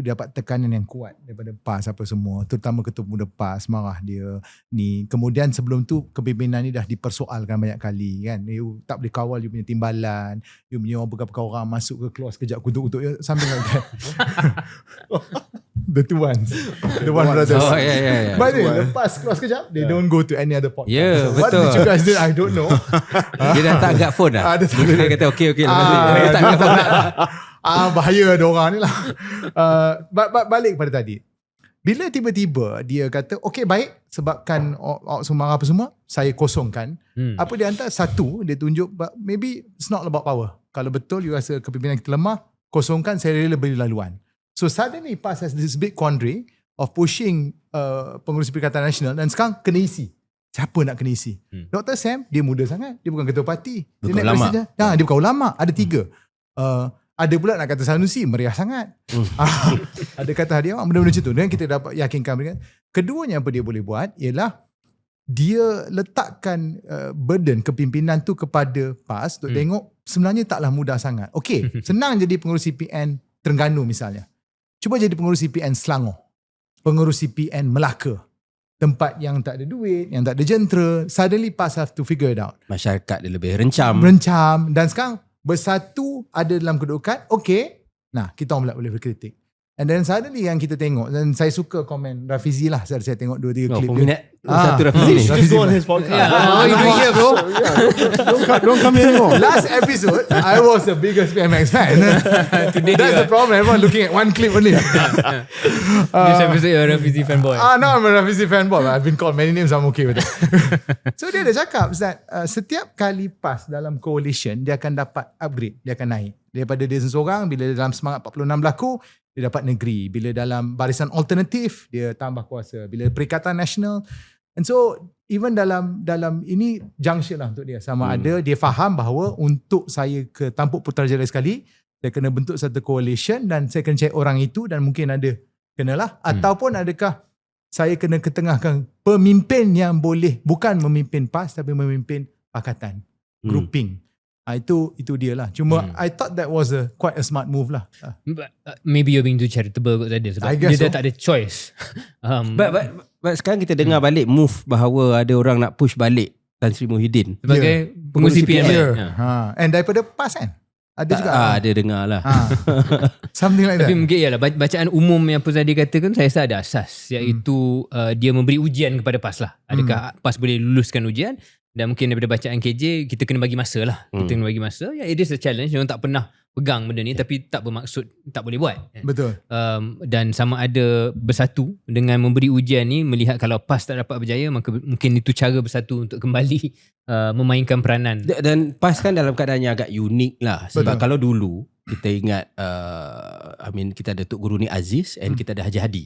dia dapat tekanan yang kuat daripada PAS apa semua, terutama Ketua Pemuda PAS marah dia ni. Kemudian sebelum tu kepimpinan ni dah dipersoalkan banyak kali kan. You tak boleh kawal you punya timbalan, you punya beberapa orang masuk ke keluar sekejap kutuk-kutuk something like that. The two ones. The one brothers. Oh yeah. But lepas keluar sekejap, they don't go to any other podcast. Yeah, What betul. did you guys do? I don't know. Dia dah tak angkat phone dah. Dia kata okay lepas ni. Dia tak angkat phone dah. Bahaya ada orang ni lah. Balik pada tadi. Bila tiba-tiba dia kata, okay baik, sebabkan semua apa semua, saya kosongkan. Apa dia hantar? Satu, dia tunjuk, maybe it's not about power. Kalau betul you rasa kepimpinan kita lemah, kosongkan, saya rela beri laluan. So suddenly PAS has this big quandary of pushing pengurus Perikatan Nasional dan sekarang kena isi. Siapa nak kena isi? Dr. Sam, dia muda sangat. Dia bukan ketua parti. Dia bukan ulama. Dia bukan ulama. Ada 3. Ada pula nak kata Sanusi, meriah sangat. Ada kata Hadi Awang, benda-benda macam tu. Dan kita dapat yakinkan mereka. Keduanya apa dia boleh buat ialah dia letakkan burden kepimpinan tu kepada PAS untuk tengok sebenarnya taklah mudah sangat. Okay, senang jadi pengurus CPN Terengganu misalnya. Cuba jadi pengurus CPN Selangor. Pengurus CPN Melaka. Tempat yang tak ada duit, yang tak ada jentera. Suddenly PAS have to figure it out. Masyarakat dia lebih rencam. Dan sekarang Bersatu ada dalam kedudukan, okay. Nah, kita orang pula boleh berkritik. And then suddenly yang kita tengok, dan saya suka komen Rafizi lah, saya tengok 2-3 klip dia. Satu Rafizi ni. Just go on his podcast. What you doing here, bro? Don't come here anymore. Last episode, I was the biggest PMX fan. That's the problem. Everyone looking at one clip only. This episode you're a Rafizi fanboy. No, I'm a Rafizi fanboy. I've been called many names. I'm okay with it. So dia ada cakap that setiap kali PAS dalam coalition, dia akan dapat upgrade. Dia akan naik. Daripada dia seorang, bila dalam semangat 46 berlaku, dia dapat negeri. Bila dalam barisan alternatif, dia tambah kuasa. Bila Perikatan Nasional. And so, even dalam ini junction lah untuk dia. Sama ada dia faham bahawa untuk saya ke tampuk Putrajaya sekali, saya kena bentuk satu coalition dan saya kena cari orang itu dan mungkin ada kenalah. Ataupun adakah saya kena ketengahkan pemimpin yang boleh, bukan memimpin PAS tapi memimpin pakatan, grouping. Itu dia lah. Cuma I thought that was quite a smart move lah. Maybe you're being too charitable kot tadi sebab dia dah tak ada choice. But sekarang kita dengar balik move bahawa ada orang nak push balik Tan Sri Muhyiddin sebagai pengurus CPN. And daripada PAS kan? Ada juga. Ada dengar lah. Something like that. Tapi mungkin ialah bacaan umum yang Puzadi katakan saya rasa ada asas, iaitu dia memberi ujian kepada PAS lah. Adakah PAS boleh luluskan ujian? Dan mungkin daripada bacaan KJ, kita kena bagi masa lah. Kita kena bagi masa. It is a challenge. Orang tak pernah pegang benda ni tapi tak bermaksud tak boleh buat. Betul. Dan sama ada bersatu dengan memberi ujian ni, melihat kalau PAS tak dapat berjaya, maka mungkin itu cara bersatu untuk kembali memainkan peranan. Dan PAS kan dalam keadaan yang agak unik lah. Sebab kalau dulu kita ingat kita ada Tok Guru Ni Aziz and kita ada Haji Hadi.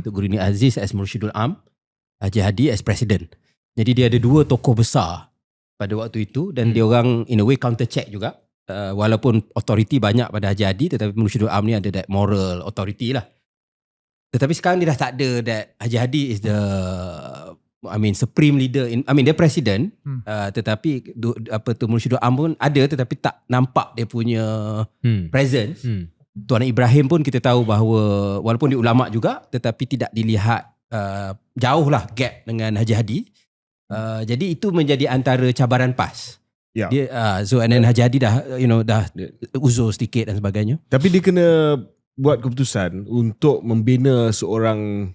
Tok Guru Ni Aziz as Mursyidul Am, Haji Hadi as Presiden. Jadi dia ada dua tokoh besar pada waktu itu dan dia orang in a way counter check juga. Walaupun authority banyak pada Haji Hadi, tetapi Mursyidul Am ni ada that moral authority lah. Tetapi sekarang dia dah tak ada that. Haji Hadi is the supreme leader dia presiden, tetapi Mursyidul Am pun ada tetapi tak nampak dia punya presence. Tuan Ibrahim pun kita tahu bahawa walaupun dia ulama juga tetapi tidak dilihat jauh lah gap dengan Haji Hadi. Jadi itu menjadi antara cabaran PAS. Yeah. Dia and then Haji Hadi dah uzur sedikit dan sebagainya. Tapi dia kena buat keputusan untuk membina seorang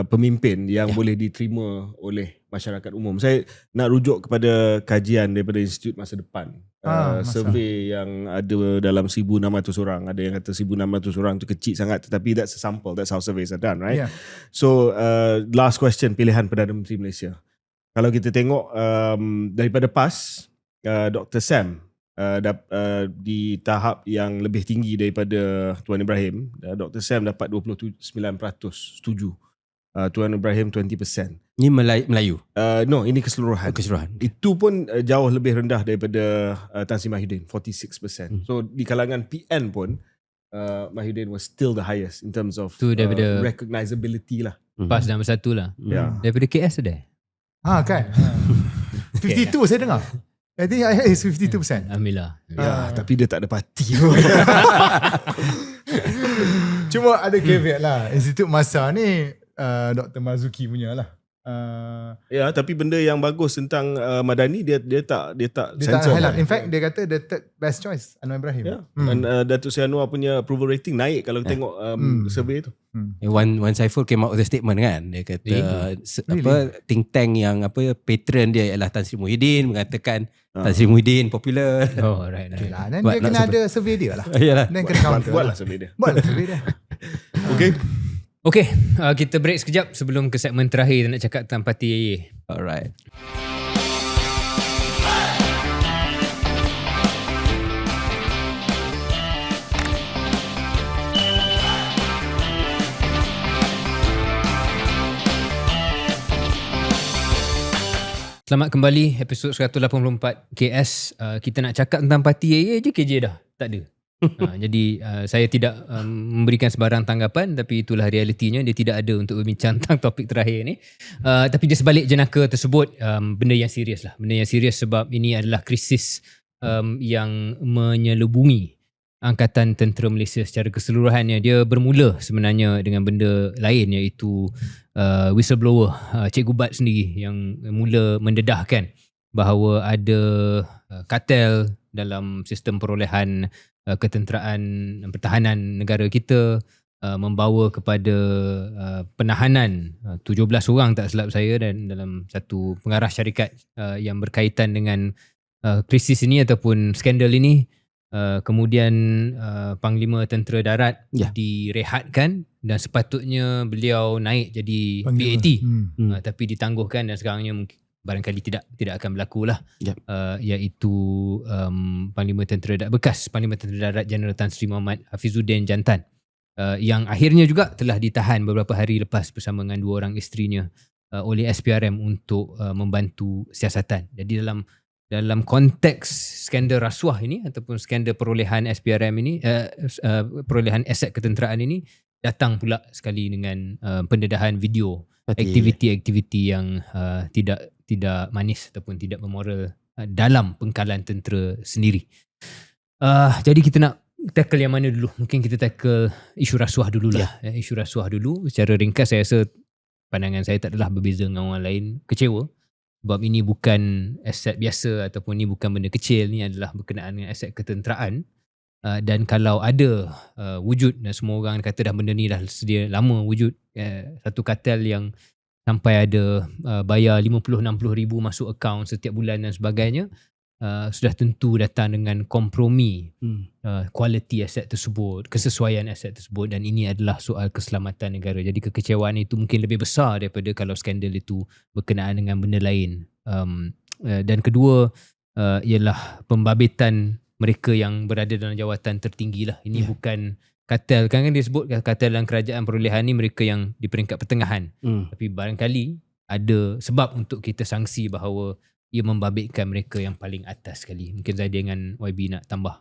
pemimpin yang boleh diterima oleh masyarakat umum. Saya nak rujuk kepada kajian daripada Institut Masa Depan. Survey yang ada dalam 1,600 orang. Ada yang kata 1,600 orang tu kecil sangat, tetapi that's a sample. That's how surveys are done, right? Yeah. So last question, pilihan Perdana Menteri Malaysia. Kalau kita tengok daripada PAS, Dr. Sam di tahap yang lebih tinggi daripada Tuan Ibrahim. Dr. Sam dapat 29% setuju. Tuan Ibrahim 20%. Ini Melayu? No, ini keseluruhan. Keseluruhan. Itu pun jauh lebih rendah daripada Tan Sri Mahyudin, 46%. So di kalangan PN pun Mahyudin was still the highest in terms of recognizability lah. PAS dan Bersatu lah. Daripada KS ada? Kan. 52 saya dengar. I think I is 52%. Alhamdulillah. Tapi dia tak ada parti. Cuma ada caveat lah. Institut Masa ni Dr. Marzuki punya lah. Tapi benda yang bagus tentang Madani dia tak sensor. In fact dia kata the third best choice Anwar Ibrahim. Dan Datuk Seri Anwar punya approval rating naik kalau tengok survey tu. Wan Saiful came out with a statement kan. Dia kata think tank yang patron dia ialah Tan Sri Muhyiddin, mengatakan Tan Sri Muhyiddin popular. Oh right. Okay lah. Dan dia kena ada survey dia lah. Yalah. Dan kena counter. Buatlah survey dia. Okay, kita break sekejap sebelum ke segmen terakhir nak cakap tentang Parti AA. Alright. Selamat kembali episod 184 KS. Kita nak cakap tentang Parti AA je KJ dah tak ada. Jadi saya tidak memberikan sebarang tanggapan, tapi itulah realitinya. Dia tidak ada untuk berbincang tentang topik terakhir ni. Tapi dia sebalik jenaka tersebut benda yang serius lah. Benda yang serius sebab ini adalah krisis yang menyelubungi Angkatan Tentera Malaysia secara keseluruhannya. Dia bermula sebenarnya dengan benda lain, iaitu whistleblower Cikgu Bat sendiri yang mula mendedahkan bahawa ada kartel dalam sistem perolehan ketenteraan pertahanan negara kita, membawa kepada penahanan 17 orang tak silap saya, dan dalam satu pengarah syarikat yang berkaitan dengan krisis ini ataupun skandal ini. Kemudian Panglima Tentera Darat direhatkan dan sepatutnya beliau naik jadi PAT, tapi ditangguhkan dan sekarangnya mungkin barangkali tidak akan berlaku lah. Iaitu Panglima Tentera Darat bekas Panglima Tentera Darat Jeneral Tan Sri Muhammad Hafizuddin Jantan, yang akhirnya juga telah ditahan beberapa hari lepas bersama dengan 2 orang isterinya oleh SPRM untuk membantu siasatan. Jadi dalam konteks skandal rasuah ini ataupun skandal perolehan SPRM ini, perolehan aset ketenteraan ini, datang pula sekali dengan pendedahan video aktiviti-aktiviti yang tidak manis ataupun tidak bermoral dalam pengkalan tentera sendiri. Jadi kita nak tackle yang mana dulu? Mungkin kita tackle isu rasuah dululah. Isu rasuah dulu. Secara ringkas saya rasa pandangan saya tak adalah berbeza dengan orang lain. Kecewa sebab ini bukan aset biasa ataupun ini bukan benda kecil. Ini adalah berkenaan dengan aset ketenteraan. Dan kalau ada wujud, dan semua orang kata dah benda ni dah sedia lama wujud, satu kartel yang sampai ada bayar 50-60 ribu masuk akaun setiap bulan dan sebagainya, sudah tentu datang dengan kompromi quality aset tersebut, kesesuaian aset tersebut, dan ini adalah soal keselamatan negara. Jadi kekecewaan itu mungkin lebih besar daripada kalau skandal itu berkenaan dengan benda lain. Dan kedua ialah pembabitan mereka yang berada dalam jawatan tertinggi lah. Ini bukan kartel. Kan dia sebut kartel dalam kerajaan perolehan ni mereka yang di peringkat pertengahan. Tapi barangkali ada sebab untuk kita sangsi bahawa ia membabitkan mereka yang paling atas sekali. Mungkin saya dengan YB nak tambah.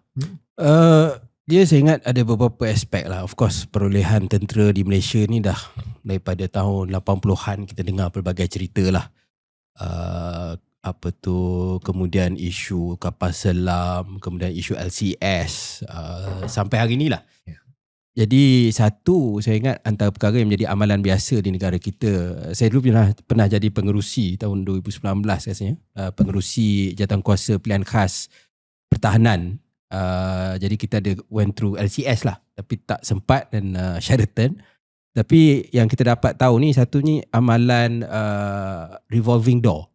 Dia saya ingat ada beberapa aspek lah. Of course perolehan tentera di Malaysia ni dah daripada tahun 80-an kita dengar pelbagai cerita lah. Kemudian isu kapal selam, kemudian isu LCS, sampai hari ni lah. Jadi satu, saya ingat antara perkara yang menjadi amalan biasa di negara kita, saya dulu pernah jadi pengerusi tahun 2019 rasanya, pengerusi jawatankuasa pilihan khas pertahanan. Jadi kita ada went through LCS lah, tapi tak sempat, dan Sheraton. Tapi yang kita dapat tahu ni, satu ni amalan revolving door,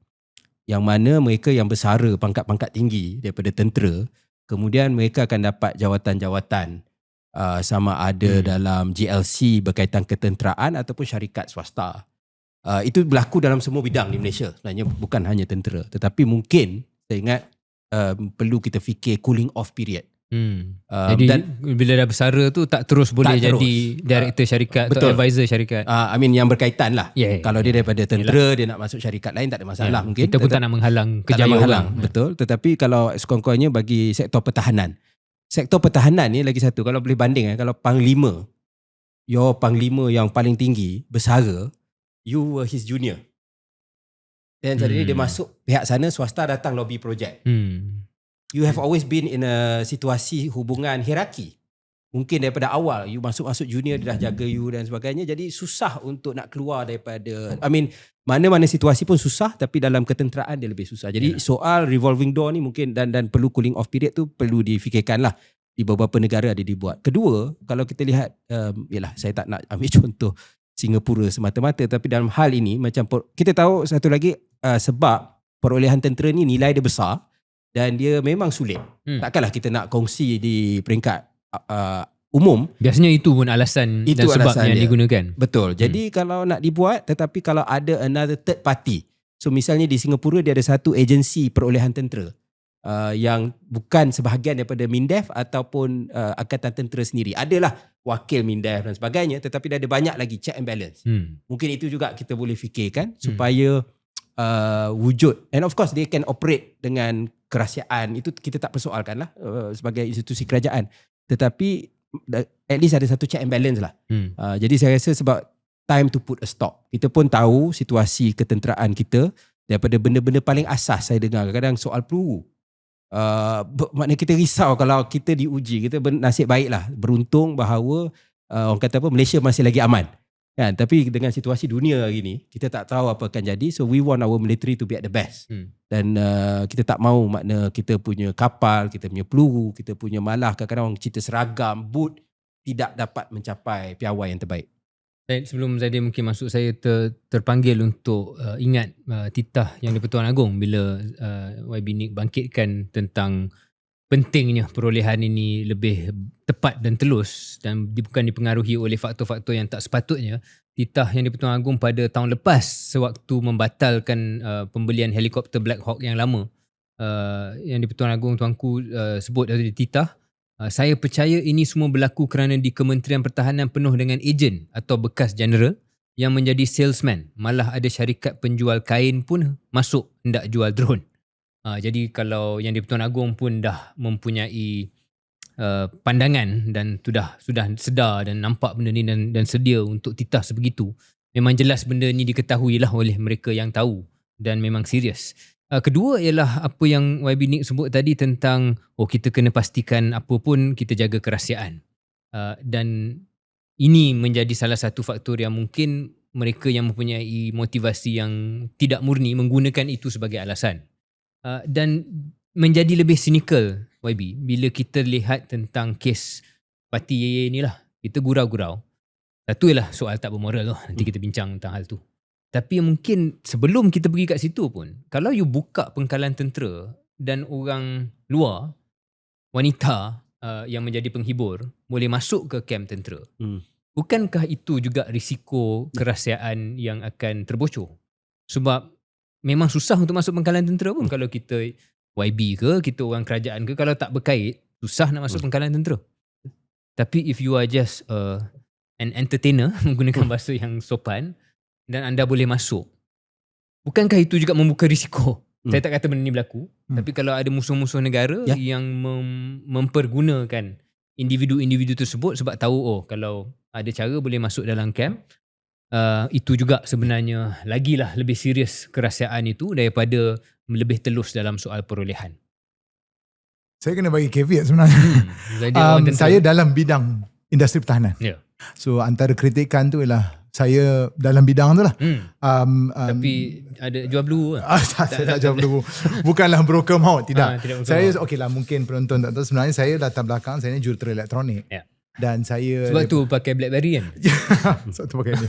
yang mana mereka yang bersara pangkat-pangkat tinggi daripada tentera, kemudian mereka akan dapat jawatan-jawatan, sama ada dalam GLC berkaitan ketenteraan ataupun syarikat swasta. Itu berlaku dalam semua bidang di Malaysia sebenarnya, bukan hanya tentera. Tetapi mungkin saya ingat perlu kita fikir cooling off period. Jadi dan bila dah bersara tu tak terus boleh jadi director syarikat atau advisor syarikat. Yang berkaitan lah. Kalau dia daripada tentera, dia nak masuk syarikat lain, tak ada masalah mungkin. Kita pun tak nak menghalang kejayaan orang. Betul. Tetapi kalau sekurang-kurangnya bagi sektor pertahanan, ni lagi satu, kalau boleh banding, kalau panglima, your panglima yang paling tinggi bersara, you were his junior. Dan suddenly dia masuk pihak sana, swasta datang lobby projek. You have always been in a situasi hubungan hierarki. Mungkin daripada awal you masuk junior, dia dah jaga you dan sebagainya. Jadi susah untuk nak keluar daripada, mana-mana situasi pun susah, tapi dalam ketenteraan dia lebih susah. Jadi soal revolving door ni mungkin dan perlu cooling off period tu perlu difikirkan lah. Di beberapa negara ada dibuat. Kedua, kalau kita lihat, saya tak nak ambil contoh Singapura semata-mata, tapi dalam hal ini macam kita tahu satu lagi, sebab perolehan tentera ni nilai dia besar dan dia memang sulit. Takkanlah kita nak kongsi di peringkat umum. Biasanya itu pun alasan dan sebab yang digunakan. Betul. Jadi kalau nak dibuat, tetapi kalau ada another third party, so misalnya di Singapura dia ada satu agensi perolehan tentera yang bukan sebahagian daripada MINDEF ataupun Angkatan Tentera sendiri. Adalah wakil MINDEF dan sebagainya, tetapi dia ada banyak lagi check and balance. Mungkin itu juga kita boleh fikirkan supaya wujud. And of course they can operate dengan kerahsiaan. Itu kita tak persoalkan lah sebagai institusi kerajaan. Tetapi at least ada satu check and balance lah. Jadi saya rasa sebab time to put a stop. Kita pun tahu situasi ketenteraan kita daripada benda-benda paling asas. Saya dengar kadang-kadang soal peluru. Maknanya kita risau kalau kita diuji. Kita nasib baiklah, beruntung bahawa orang kata apa, Malaysia masih lagi aman kan? Tapi dengan situasi dunia hari ni, kita tak tahu apa akan jadi. So we want our military to be at the best. Dan kita tak mahu makna kita punya kapal, kita punya peluru, kita punya malah kadang-kadang orang cerita seragam, boot tidak dapat mencapai piawai yang terbaik. Sebelum Zaidir mungkin masuk, saya terpanggil untuk ingat titah Yang di-Pertuan Agong bila YB Nick bangkitkan tentang pentingnya perolehan ini lebih tepat dan telus dan bukan dipengaruhi oleh faktor-faktor yang tak sepatutnya. Titah Yang di-Pertuan Agong pada tahun lepas sewaktu membatalkan pembelian helikopter Black Hawk yang lama, Yang di-Pertuan Agong tuanku sebut dari titah, saya percaya ini semua berlaku kerana di Kementerian Pertahanan penuh dengan ejen atau bekas general yang menjadi salesman. Malah ada syarikat penjual kain pun masuk hendak jual drone. Jadi kalau Yang di-Pertuan Agong pun dah mempunyai pandangan dan sudah sedar dan nampak benda ni dan sedia untuk titah sebegitu, memang jelas benda ni diketahui lah oleh mereka yang tahu dan memang serius. Kedua ialah apa yang YB Nick sebut tadi tentang kita kena pastikan apa pun kita jaga kerahsiaan. Dan ini menjadi salah satu faktor yang mungkin mereka yang mempunyai motivasi yang tidak murni menggunakan itu sebagai alasan. Dan menjadi lebih cynical YB bila kita lihat tentang kes parti YY ni lah. Kita gurau-gurau. Satu ialah soal tak bermoral tu. Nanti kita bincang tentang hal tu. Tapi mungkin sebelum kita pergi kat situ pun, kalau you buka pengkalan tentera dan orang luar, wanita yang menjadi penghibur boleh masuk ke kem tentera, bukankah itu juga risiko kerahsiaan yang akan terbocor? Sebab memang susah untuk masuk pengkalan tentera pun. Kalau kita YB ke, kita orang kerajaan ke, kalau tak berkait, susah nak masuk pengkalan tentera. Tapi if you are just an entertainer, menggunakan bahasa yang sopan, dan anda boleh masuk, bukankah itu juga membuka risiko? Saya tak kata benda ni berlaku, tapi kalau ada musuh-musuh negara yang mempergunakan individu-individu tersebut sebab tahu kalau ada cara boleh masuk dalam camp, itu juga sebenarnya lagilah lebih serius kerahsiaan itu daripada lebih telus dalam soal perolehan. Saya kena bagi caveat sebenarnya. Saya dalam bidang industri pertahanan. So antara kritikan tu ialah saya dalam bidang tu lah. Tapi ada jual blue lah. Saya tak jual blue. Bukanlah broker maut, tidak. Saya lah, mungkin penonton tak tahu, sebenarnya saya latar belakang saya ni jurutera elektronik. Dan saya sebab tu pakai BlackBerry kan? Sebab tu pakai ni.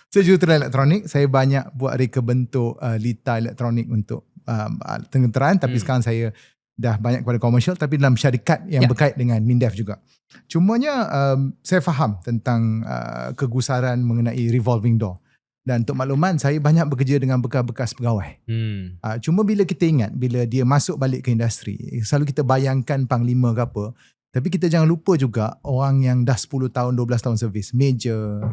Saya jurutera elektronik. Saya banyak buat reka bentuk lita elektronik untuk tenteraan. Tapi sekarang saya dah banyak kepada komersial, tapi dalam syarikat yang berkait dengan MINDEF juga. Cumanya saya faham tentang kegusaran mengenai revolving door. Dan untuk makluman, saya banyak bekerja dengan bekas-bekas pegawai. Cuma bila kita ingat, bila dia masuk balik ke industri, selalu kita bayangkan panglima ke apa, tapi kita jangan lupa juga orang yang dah 10 tahun, 12 tahun servis, major,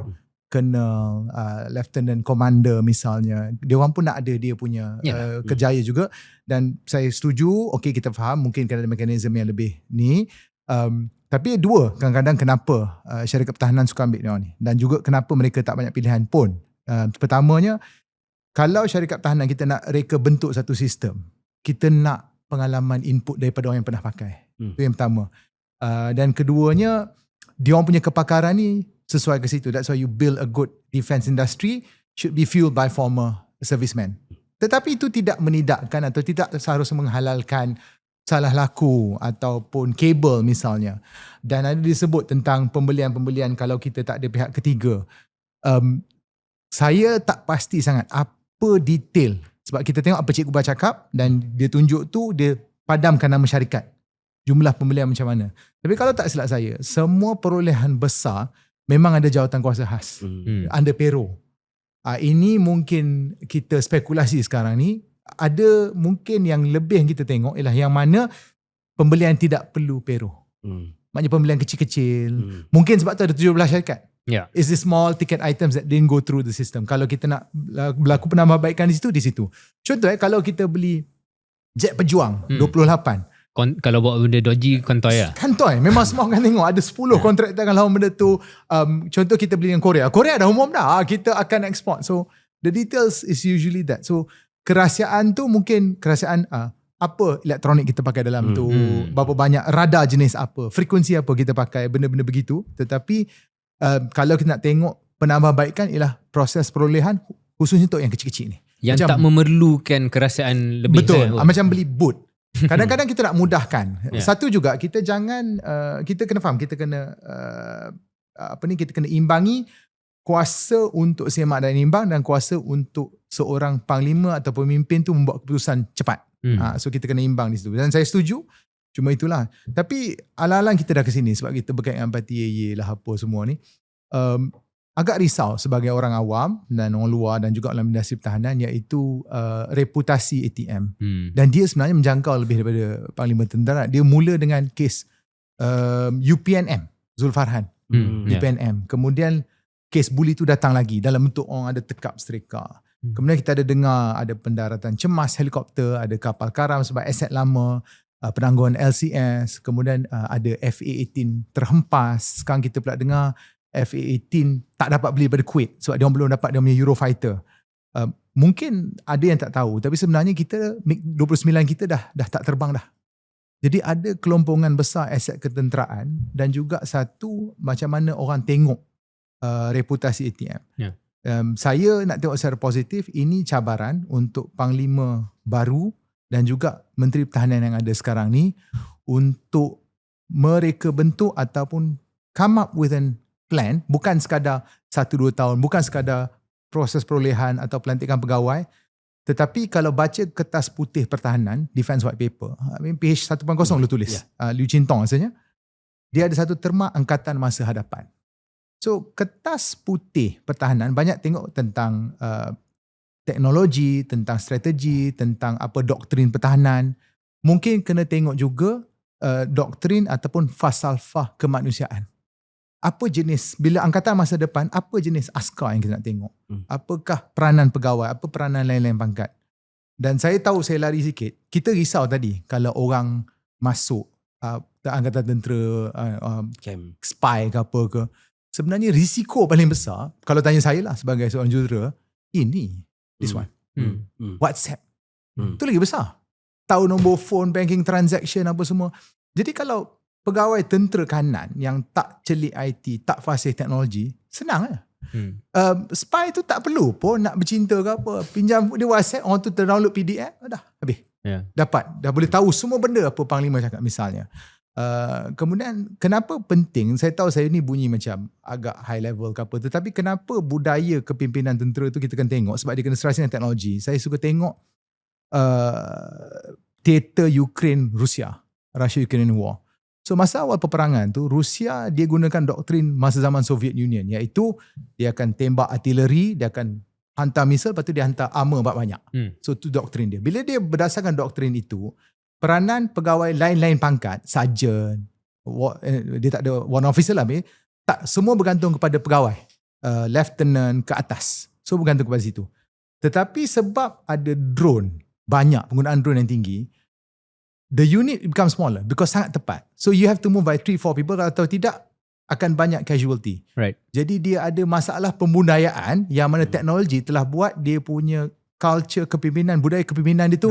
colonel, lieutenant commander misalnya, dia orang pun nak ada dia punya kerjaya juga. Dan saya setuju, okey, kita faham mungkin ada mekanisme yang lebih ni, tapi dua kadang-kadang kenapa syarikat pertahanan suka ambil dia ni, dan juga kenapa mereka tak banyak pilihan pun. Pertamanya, kalau syarikat pertahanan kita nak reka bentuk satu sistem, kita nak pengalaman input daripada orang yang pernah pakai. Itu yang pertama. Dan keduanya, dia orang punya kepakaran ni sesuai ke situ. That's why you build a good defense industry should be fueled by former servicemen. Tetapi itu tidak menidakkan atau tidak seharusnya menghalalkan salah laku ataupun kabel misalnya. Dan ada disebut tentang pembelian-pembelian kalau kita tak ada pihak ketiga. Saya tak pasti sangat apa detail. Sebab kita tengok apa Cikgu Bah cakap dan dia tunjuk tu, dia padamkan nama syarikat. Jumlah pembelian macam mana. Tapi kalau tak silap saya, semua perolehan besar memang ada jawatan kuasa khas. Under payroll. Ini mungkin kita spekulasi sekarang ni. Ada mungkin yang lebih yang kita tengok ialah yang mana pembelian tidak perlu payroll. Maknanya pembelian kecil-kecil. Mungkin sebab tu ada 17 syarikat. It's the small ticket items that didn't go through the system. Kalau kita nak berlaku penambahbaikan di situ. Contoh kalau kita beli jet pejuang 28. Kalau buat benda dodgy, kantoi lah. Kantoi. Memang semua akan tengok. Ada 10 kontraktor akan lawan benda tu. Contoh kita beli dengan Korea. Korea dah umum dah. Kita akan export. So, the details is usually that. So, kerahsiaan tu mungkin kerahsiaan apa elektronik kita pakai dalam tu. Berapa banyak radar jenis apa. Frekuensi apa kita pakai. Benda-benda begitu. Tetapi, kalau kita nak tengok penambahbaikan ialah proses perolehan khususnya untuk yang kecil-kecil ni. Yang macam, tak memerlukan kerahsiaan lebih. Betul. Macam beli boot. Kadang-kadang kita nak mudahkan. Satu juga kita jangan kita kena faham, kita kena kita kena imbangi kuasa untuk semak dan imbang dan kuasa untuk seorang panglima atau pemimpin tu membuat keputusan cepat. So kita kena imbang di situ. Dan saya setuju. Cuma itulah. Tapi alang-alang kita dah ke sini sebab kita berkait dengan parti lah apa semua ni. Agak risau sebagai orang awam dan orang luar dan juga dalam industri pertahanan, iaitu reputasi ATM. Dan dia sebenarnya menjangkau lebih daripada Panglima Tentera. Dia mula dengan kes UPNM, Zulfarhan. UPNM. Kemudian kes buli tu datang lagi dalam bentuk orang ada tekap setrika. Kemudian kita ada dengar ada pendaratan cemas helikopter, ada kapal karam sebab aset lama, penangguhan LCS, kemudian ada FA-18 terhempas. Sekarang kita pula dengar FA-18 tak dapat beli daripada Kuwait sebab dia belum dapat dia punya Eurofighter. Mungkin ada yang tak tahu, tapi sebenarnya kita MiG-29 kita dah tak terbang dah. Jadi ada kelompongan besar aset ketenteraan dan juga satu macam mana orang tengok reputasi ATM. Saya nak tengok secara positif, ini cabaran untuk Panglima baru dan juga Menteri Pertahanan yang ada sekarang ni untuk mereka bentuk ataupun come up with an plan, bukan sekadar 1-2 tahun, bukan sekadar proses perolehan atau pelantikan pegawai. Tetapi kalau baca kertas putih pertahanan, Defense White Paper, PH 1.0 lu tulis, Liu Qintong rasanya, dia ada satu terma angkatan masa hadapan. So kertas putih pertahanan banyak tengok tentang teknologi, tentang strategi, tentang apa doktrin pertahanan. Mungkin kena tengok juga doktrin ataupun falsafah kemanusiaan. Apa jenis, bila angkatan masa depan, apa jenis askar yang kita nak tengok? Apakah peranan pegawai, apa peranan lain-lain pangkat? Dan saya tahu, saya lari sikit, kita risau tadi kalau orang masuk angkatan tentera, spy ke apa ke. Sebenarnya risiko paling besar, kalau tanya saya lah sebagai seorang jurutera, this one. WhatsApp. Itu lagi besar. Tahu nombor phone, banking transaction apa semua. Jadi kalau pegawai tentera kanan yang tak celik IT, tak fasih teknologi, senang lah. Spy tu tak perlu pun nak bercinta ke apa. Pinjam dia WhatsApp, orang tu terdownload PDF, dah habis. Dapat, dah boleh tahu semua benda apa Panglima cakap misalnya. Kemudian kenapa penting, saya tahu saya ni bunyi macam agak high level ke apa, tetapi kenapa budaya kepimpinan tentera tu kita kena tengok, sebab dia kena serasi dengan teknologi. Saya suka tengok teater Ukraine-Rusia, Russia-Ukraine War. So masa awal peperangan tu, Rusia dia gunakan doktrin masa zaman Soviet Union, iaitu dia akan tembak artileri, dia akan hantar misal, lepas tu dia hantar armor banyak. So tu doktrin dia. Bila dia berdasarkan doktrin itu, peranan pegawai lain-lain pangkat, sarjan, dia tak ada one officer lah, tak, semua bergantung kepada pegawai, lieutenant ke atas. So bergantung kepada situ. Tetapi sebab ada drone, banyak penggunaan drone yang tinggi, the unit becomes smaller because sangat tepat. So you have to move by 3-4 people, atau tidak akan banyak casualty. Right. Jadi dia ada masalah pembudayaan yang mana teknologi telah buat dia punya culture kepimpinan, budaya kepimpinan dia tu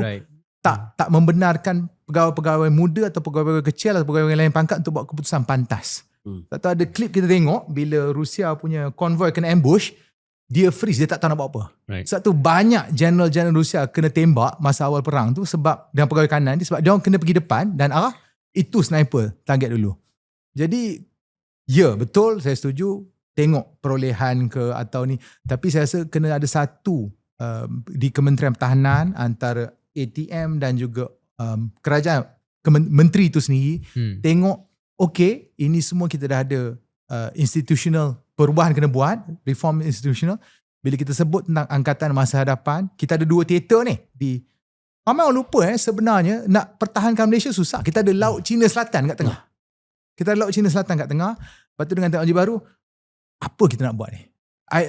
tak membenarkan pegawai-pegawai muda atau pegawai-pegawai kecil atau pegawai lain pangkat untuk buat keputusan pantas. Tak tahu ada klip kita tengok bila Rusia punya konvoi kena ambush, dia freeze, dia tak tahu nak buat apa. Sebab tu banyak general-general Rusia kena tembak masa awal perang tu sebab dengan pegawai kanan dia, sebab dia orang kena pergi depan dan arah itu sniper target dulu. Jadi ya betul, saya setuju tengok perolehan ke atau ni, tapi saya rasa kena ada satu di Kementerian Pertahanan antara ATM dan juga kerajaan, menteri itu sendiri, tengok okey, ini semua kita dah ada institutional perubahan kena buat, reform institutional. Bila kita sebut tentang angkatan masa hadapan, kita ada 2 teater ni. Ramai orang lupa sebenarnya nak pertahankan Malaysia susah. Kita ada Laut Cina Selatan kat tengah. Kita ada Laut Cina Selatan kat tengah. Lepas tu dengan teknologi baru, apa kita nak buat ni?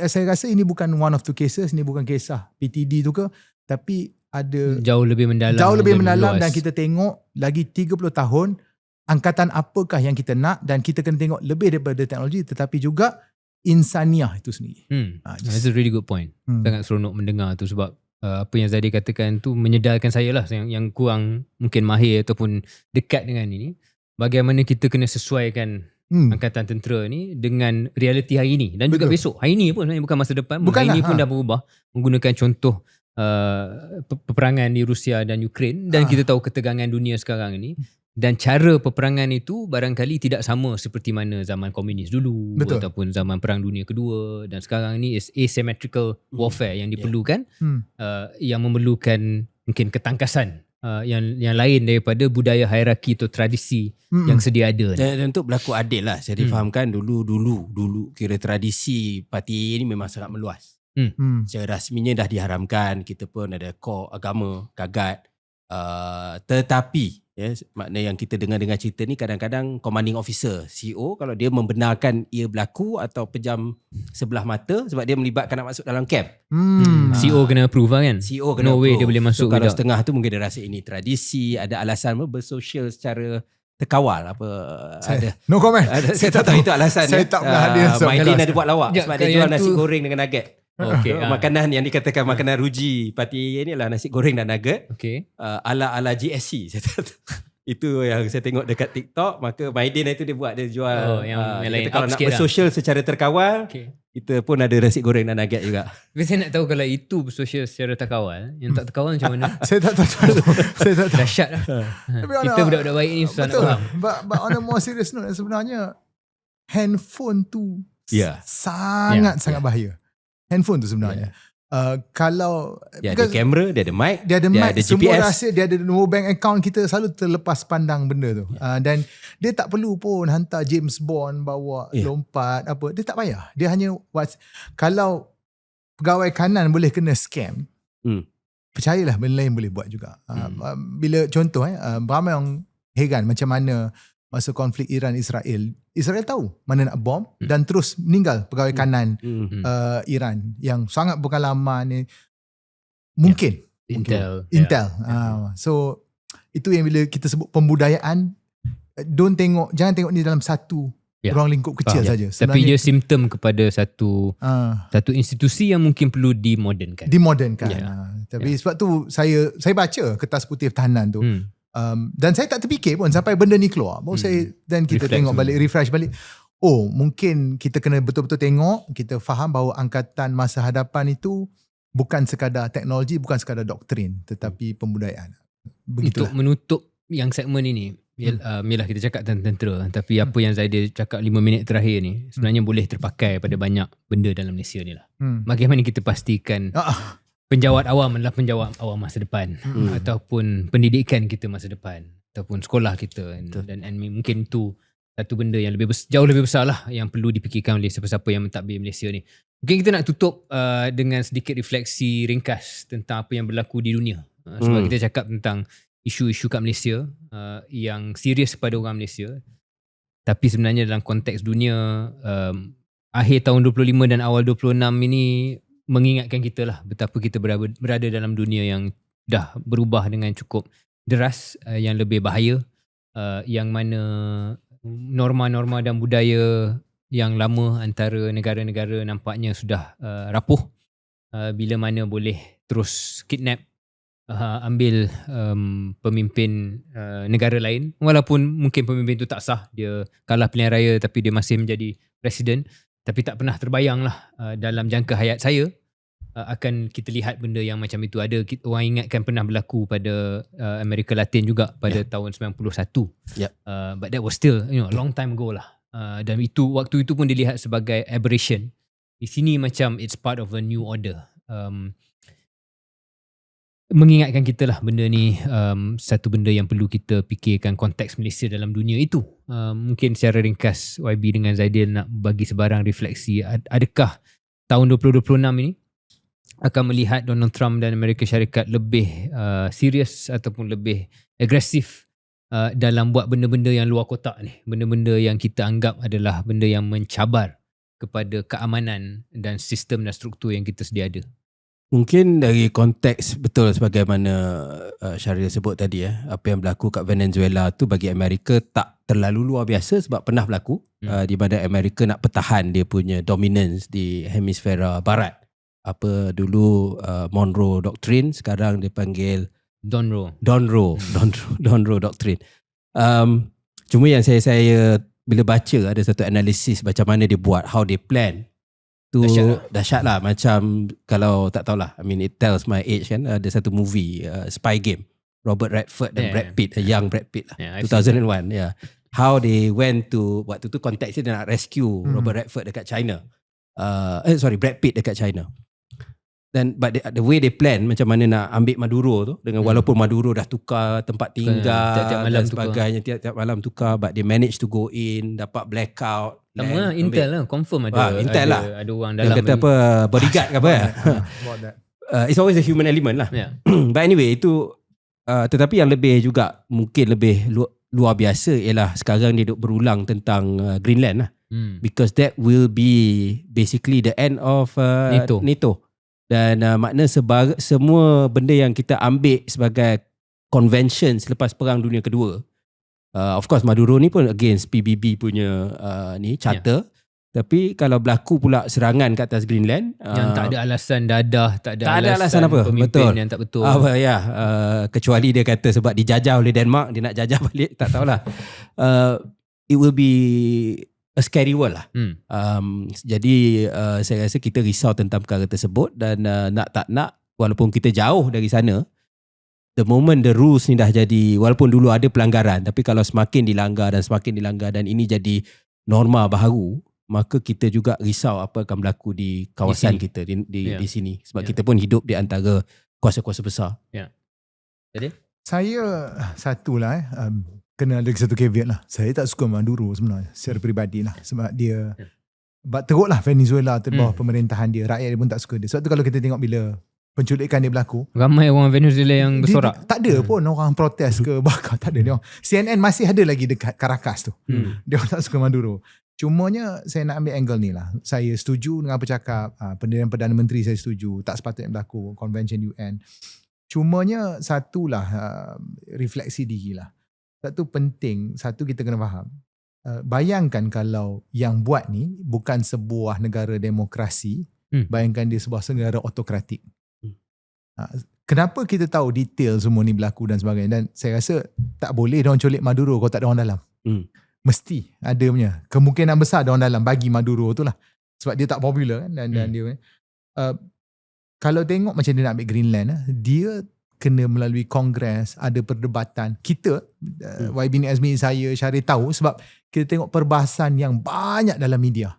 Saya rasa ini bukan one of two cases, ini bukan kisah PTD tu ke, tapi ada jauh lebih mendalam dan kita tengok lagi 30 tahun angkatan apakah yang kita nak, dan kita kena tengok lebih daripada teknologi tetapi juga insaniah itu sendiri. That's a really good point. Sangat seronok mendengar tu, sebab apa yang Zadi katakan tu menyedarkan saya lah, yang kurang mungkin mahir ataupun dekat dengan ini, bagaimana kita kena sesuaikan angkatan tentera ni dengan realiti hari ni dan juga besok. Hari ni pun sebenarnya bukan masa depan. Hari ni pun dah berubah, menggunakan contoh peperangan di Rusia dan Ukraine, dan kita tahu ketegangan dunia sekarang ni. Dan cara peperangan itu barangkali tidak sama seperti mana zaman komunis dulu. Betul. Ataupun zaman Perang Dunia Kedua, dan sekarang ni is asymmetrical warfare yang diperlukan, yang memerlukan mungkin ketangkasan yang lain daripada budaya hierarki atau tradisi yang sedia ada. Dan untuk berlaku adil lah, saya difahamkan dulu kira tradisi parti ini memang sangat meluas. Secara rasminya dah diharamkan, kita pun ada core agama, kagat, tetapi makna yang kita dengar cerita ni, kadang-kadang commanding officer, CEO, kalau dia membenarkan ia berlaku atau pejam sebelah mata sebab dia melibatkan nak masuk dalam camp, CEO kena approve lah kan. CEO kena approve. No way dia boleh masuk. So, kalau setengah tu mungkin dia rasa ini tradisi, ada alasan bersosial secara terkawal apa. Ada no comment. Saya tak tahu itu alasan. Saya tak pernah hadir. Maidin ada buat lawak sebab dia jual nasi goreng dengan nugget. Makanan yang dikatakan makanan ruji parti ni adalah nasi goreng dan nugget. Ala GSC. Itu yang saya tengok dekat TikTok. Maka Maidin itu dia buat, dia jual yang lain kalau nak bersosial secara terkawal, kita pun ada nasi goreng dan nugget juga. Tapi saya nak tahu, kalau itu bersosial secara terkawal, yang tak terkawal macam mana? Saya tak tahu. Dahsyat lah. Kita budak-budak baik ni susah nak faham. But on a more serious note, sebenarnya handphone tu sangat bahaya. handphone tu sebenarnya. Kalau Dia ada kamera, dia ada mic, dia ada mic, ada semua GPS. rahsia, dia ada nombor bank account, kita selalu terlepas pandang benda tu. Dan dia tak perlu pun hantar James Bond bawa lompat apa, dia tak payah. Dia hanya kalau pegawai kanan boleh kena scam, percayalah benda lain boleh buat juga. Bila contoh ramai orang heran macam mana masa konflik Iran-Israel, Israel tahu mana nak bom dan terus meninggal pegawai kanan Iran yang sangat berpengalaman ni. Mungkin Intel. So itu yang bila kita sebut pembudayaan, jangan tengok ni dalam satu ruang lingkup kecil saja. Tapi ia simptom kepada satu institusi yang mungkin perlu dimodernkan. Tapi sebab tu saya baca kertas putih pertahanan tu. Dan saya tak terfikir pun sampai benda ni keluar. Baru dan kita tengok balik, refresh balik. Oh, mungkin kita kena betul-betul tengok, kita faham bahawa angkatan masa hadapan itu bukan sekadar teknologi, bukan sekadar doktrin, tetapi pembudayaan. Begitulah. Untuk menutup yang segmen ini, Yalah kita cakap tentang tentera, tapi apa yang Zaidir cakap 5 minit terakhir ni sebenarnya boleh terpakai pada banyak benda dalam Malaysia ni lah. Bagaimana kita pastikan penjawat awam adalah penjawat awam masa depan, ataupun pendidikan kita masa depan, ataupun sekolah kita, dan mungkin itu satu benda yang jauh lebih besar lah yang perlu dipikirkan oleh siapa-siapa yang mentadbir Malaysia ni. Mungkin kita nak tutup dengan sedikit refleksi ringkas tentang apa yang berlaku di dunia. Sebab kita cakap tentang isu-isu kat Malaysia yang serius pada orang Malaysia, tapi sebenarnya dalam konteks dunia, akhir tahun 25 dan awal 26 ini mengingatkan kita lah betapa kita berada dalam dunia yang dah berubah dengan cukup deras, yang lebih bahaya, yang mana norma-norma dan budaya yang lama antara negara-negara nampaknya sudah rapuh, bila mana boleh terus kidnap, ambil pemimpin negara lain, walaupun mungkin pemimpin tu tak sah, dia kalah pilihan raya tapi dia masih menjadi presiden. Tapi tak pernah terbayang lah dalam jangka hayat saya akan kita lihat benda yang macam itu. Ada orang ingatkan pernah berlaku pada Amerika Latin juga pada tahun 91. But that was still a long time ago lah. Dan waktu itu pun dilihat sebagai aberration. Di sini macam it's part of a new order. Mengingatkan kita lah benda ni satu benda yang perlu kita fikirkan konteks Malaysia dalam dunia itu. Mungkin secara ringkas YB dengan Zaidil nak bagi sebarang refleksi. Adakah tahun 2026 ini akan melihat Donald Trump dan Amerika Syarikat lebih serius ataupun lebih agresif dalam buat benda-benda yang luar kotak ni, benda-benda yang kita anggap adalah benda yang mencabar kepada keamanan dan sistem dan struktur yang kita sedia ada? Mungkin dari konteks betul sebagaimana Syaril sebut tadi, apa yang berlaku kat Venezuela tu bagi Amerika tak terlalu luar biasa sebab pernah berlaku, di mana Amerika nak pertahan dia punya dominance di hemisfera barat. Apa dulu Monroe Doctrine, sekarang dia panggil Donroe Doctrine. Cuma yang saya bila baca ada satu analisis macam mana dia buat, how they plan tu dahsyat lah. Macam kalau tak tahulah, I mean it tells my age kan, ada satu movie Spy Game, Robert Redford dan Brad Pitt, young Brad Pitt lah, 2001 how they went to, waktu tu konteksnya dia nak rescue Robert Redford dekat China, Brad Pitt dekat China. Dan but the way they plan macam mana nak ambil Maduro tu, dengan walaupun Maduro dah tukar tempat tinggal tiap-tiap malam dan sebagainya, tiap-tiap malam tukar, but they managed to go in, dapat blackout. Sama lah, Intel lah, confirm ada Intel lah. Ada orang dalam, yang kata apa, bodyguard ke apa. It's always a human element lah. But anyway, itu tetapi yang lebih juga, mungkin lebih luar biasa ialah sekarang dia duk berulang tentang Greenland lah. Because that will be basically the end of NATO. Dan makna semua benda yang kita ambil sebagai convention selepas Perang Dunia Kedua, of course Maduro ni pun against PBB punya charter, tapi kalau berlaku pula serangan kat atas Greenland yang tak ada alasan dadah, tak ada alasan apa, pemimpin yang tak betul, kecuali dia kata sebab dijajah oleh Denmark, dia nak jajah balik, tak tahulah. It will be a scary world lah. Jadi saya rasa kita risau tentang perkara tersebut, dan nak tak nak, walaupun kita jauh dari sana, the moment the rules ni dah jadi, walaupun dulu ada pelanggaran, tapi kalau semakin dilanggar dan ini jadi norma baharu, maka kita juga risau apa akan berlaku di kawasan kita di sini. Sebab kita pun hidup di antara kuasa-kuasa besar. Jadi? Saya satulah kena ada satu caveat lah. Saya tak suka Maduro sebenarnya secara peribadi lah. Sebab dia teruklah Venezuela bawah pemerintahan dia. Rakyat dia pun tak suka dia. Sebab tu kalau kita tengok bila penculikan dia berlaku, ramai orang Venezuela yang bersorak. Tak ada pun orang protes ke bakar. Tak ada dia. CNN masih ada lagi dekat Caracas tu. Dia orang tak suka Maduro. Cumanya saya nak ambil angle ni lah. Saya setuju dengan apa cakap pendirian Perdana Menteri, saya setuju. Tak sepatutnya berlaku Convention UN. Cumanya satulah refleksi diri lah. Satu penting, kita kena faham. Bayangkan kalau yang buat ni bukan sebuah negara demokrasi, bayangkan dia sebuah negara autokratik. Kenapa kita tahu detail semua ni berlaku dan sebagainya, dan saya rasa tak boleh diorang culik Maduro kalau tak ada orang dalam. Mesti ada punya kemungkinan besar ada orang dalam bagi Maduro tu lah, sebab dia tak popular kan, dan dia kalau tengok macam dia nak ambil Greenland, dia kena melalui Kongres, ada perdebatan. Kita YB Azmi, saya, Syarif tahu sebab kita tengok perbahasan yang banyak dalam media.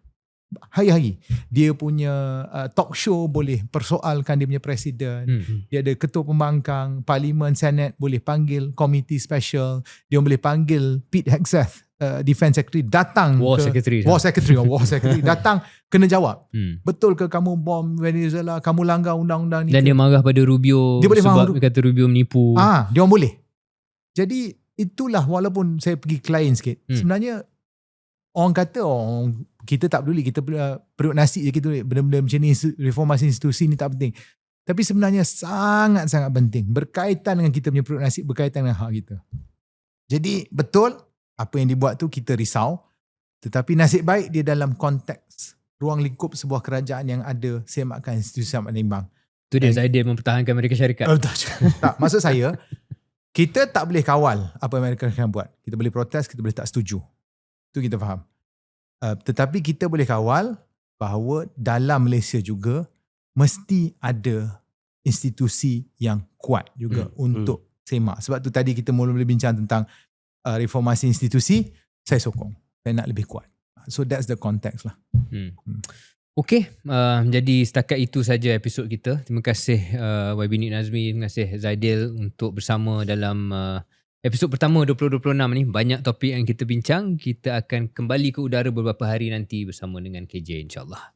Hari-hari dia punya talk show boleh persoalkan dia punya presiden. Dia ada ketua pembangkang, parlimen, senate boleh panggil komiti special. Dia boleh panggil Pete Hegseth, defense secretary, datang war secretary datang kena jawab. Betul ke kamu bom Venezuela, kamu langgar undang-undang ni? Dan dia marah pada Rubio, dia boleh sebab dia kata Rubio menipu. Dia orang boleh. Jadi itulah, walaupun saya pergi klien sikit, sebenarnya orang kata kita tak peduli, kita perut nasi je, kita benda-benda macam ni, reformasi institusi ni tak penting. Tapi sebenarnya sangat-sangat penting, berkaitan dengan kita punya perut nasi, berkaitan dengan hak kita. Jadi betul apa yang dibuat tu kita risau, tetapi nasib baik dia dalam konteks ruang lingkup sebuah kerajaan yang ada semakan institusi yang berimbang. Tu dia Zaidil mempertahankan Amerika Syarikat. Tak, maksud saya kita tak boleh kawal apa Amerika Syarikat buat. Kita boleh protes, kita boleh tak setuju. Itu kita faham. Tetapi kita boleh kawal bahawa dalam Malaysia juga mesti ada institusi yang kuat juga untuk semak. Sebab tu tadi kita mula bincang tentang reformasi institusi, saya sokong. Saya nak lebih kuat. So that's the context lah. Okey, jadi setakat itu saja episod kita. Terima kasih YB Nazmi, terima kasih Zaidil untuk bersama dalam episod pertama 2026 ni. Banyak topik yang kita bincang. Kita akan kembali ke udara beberapa hari nanti bersama dengan KJ, insyaAllah.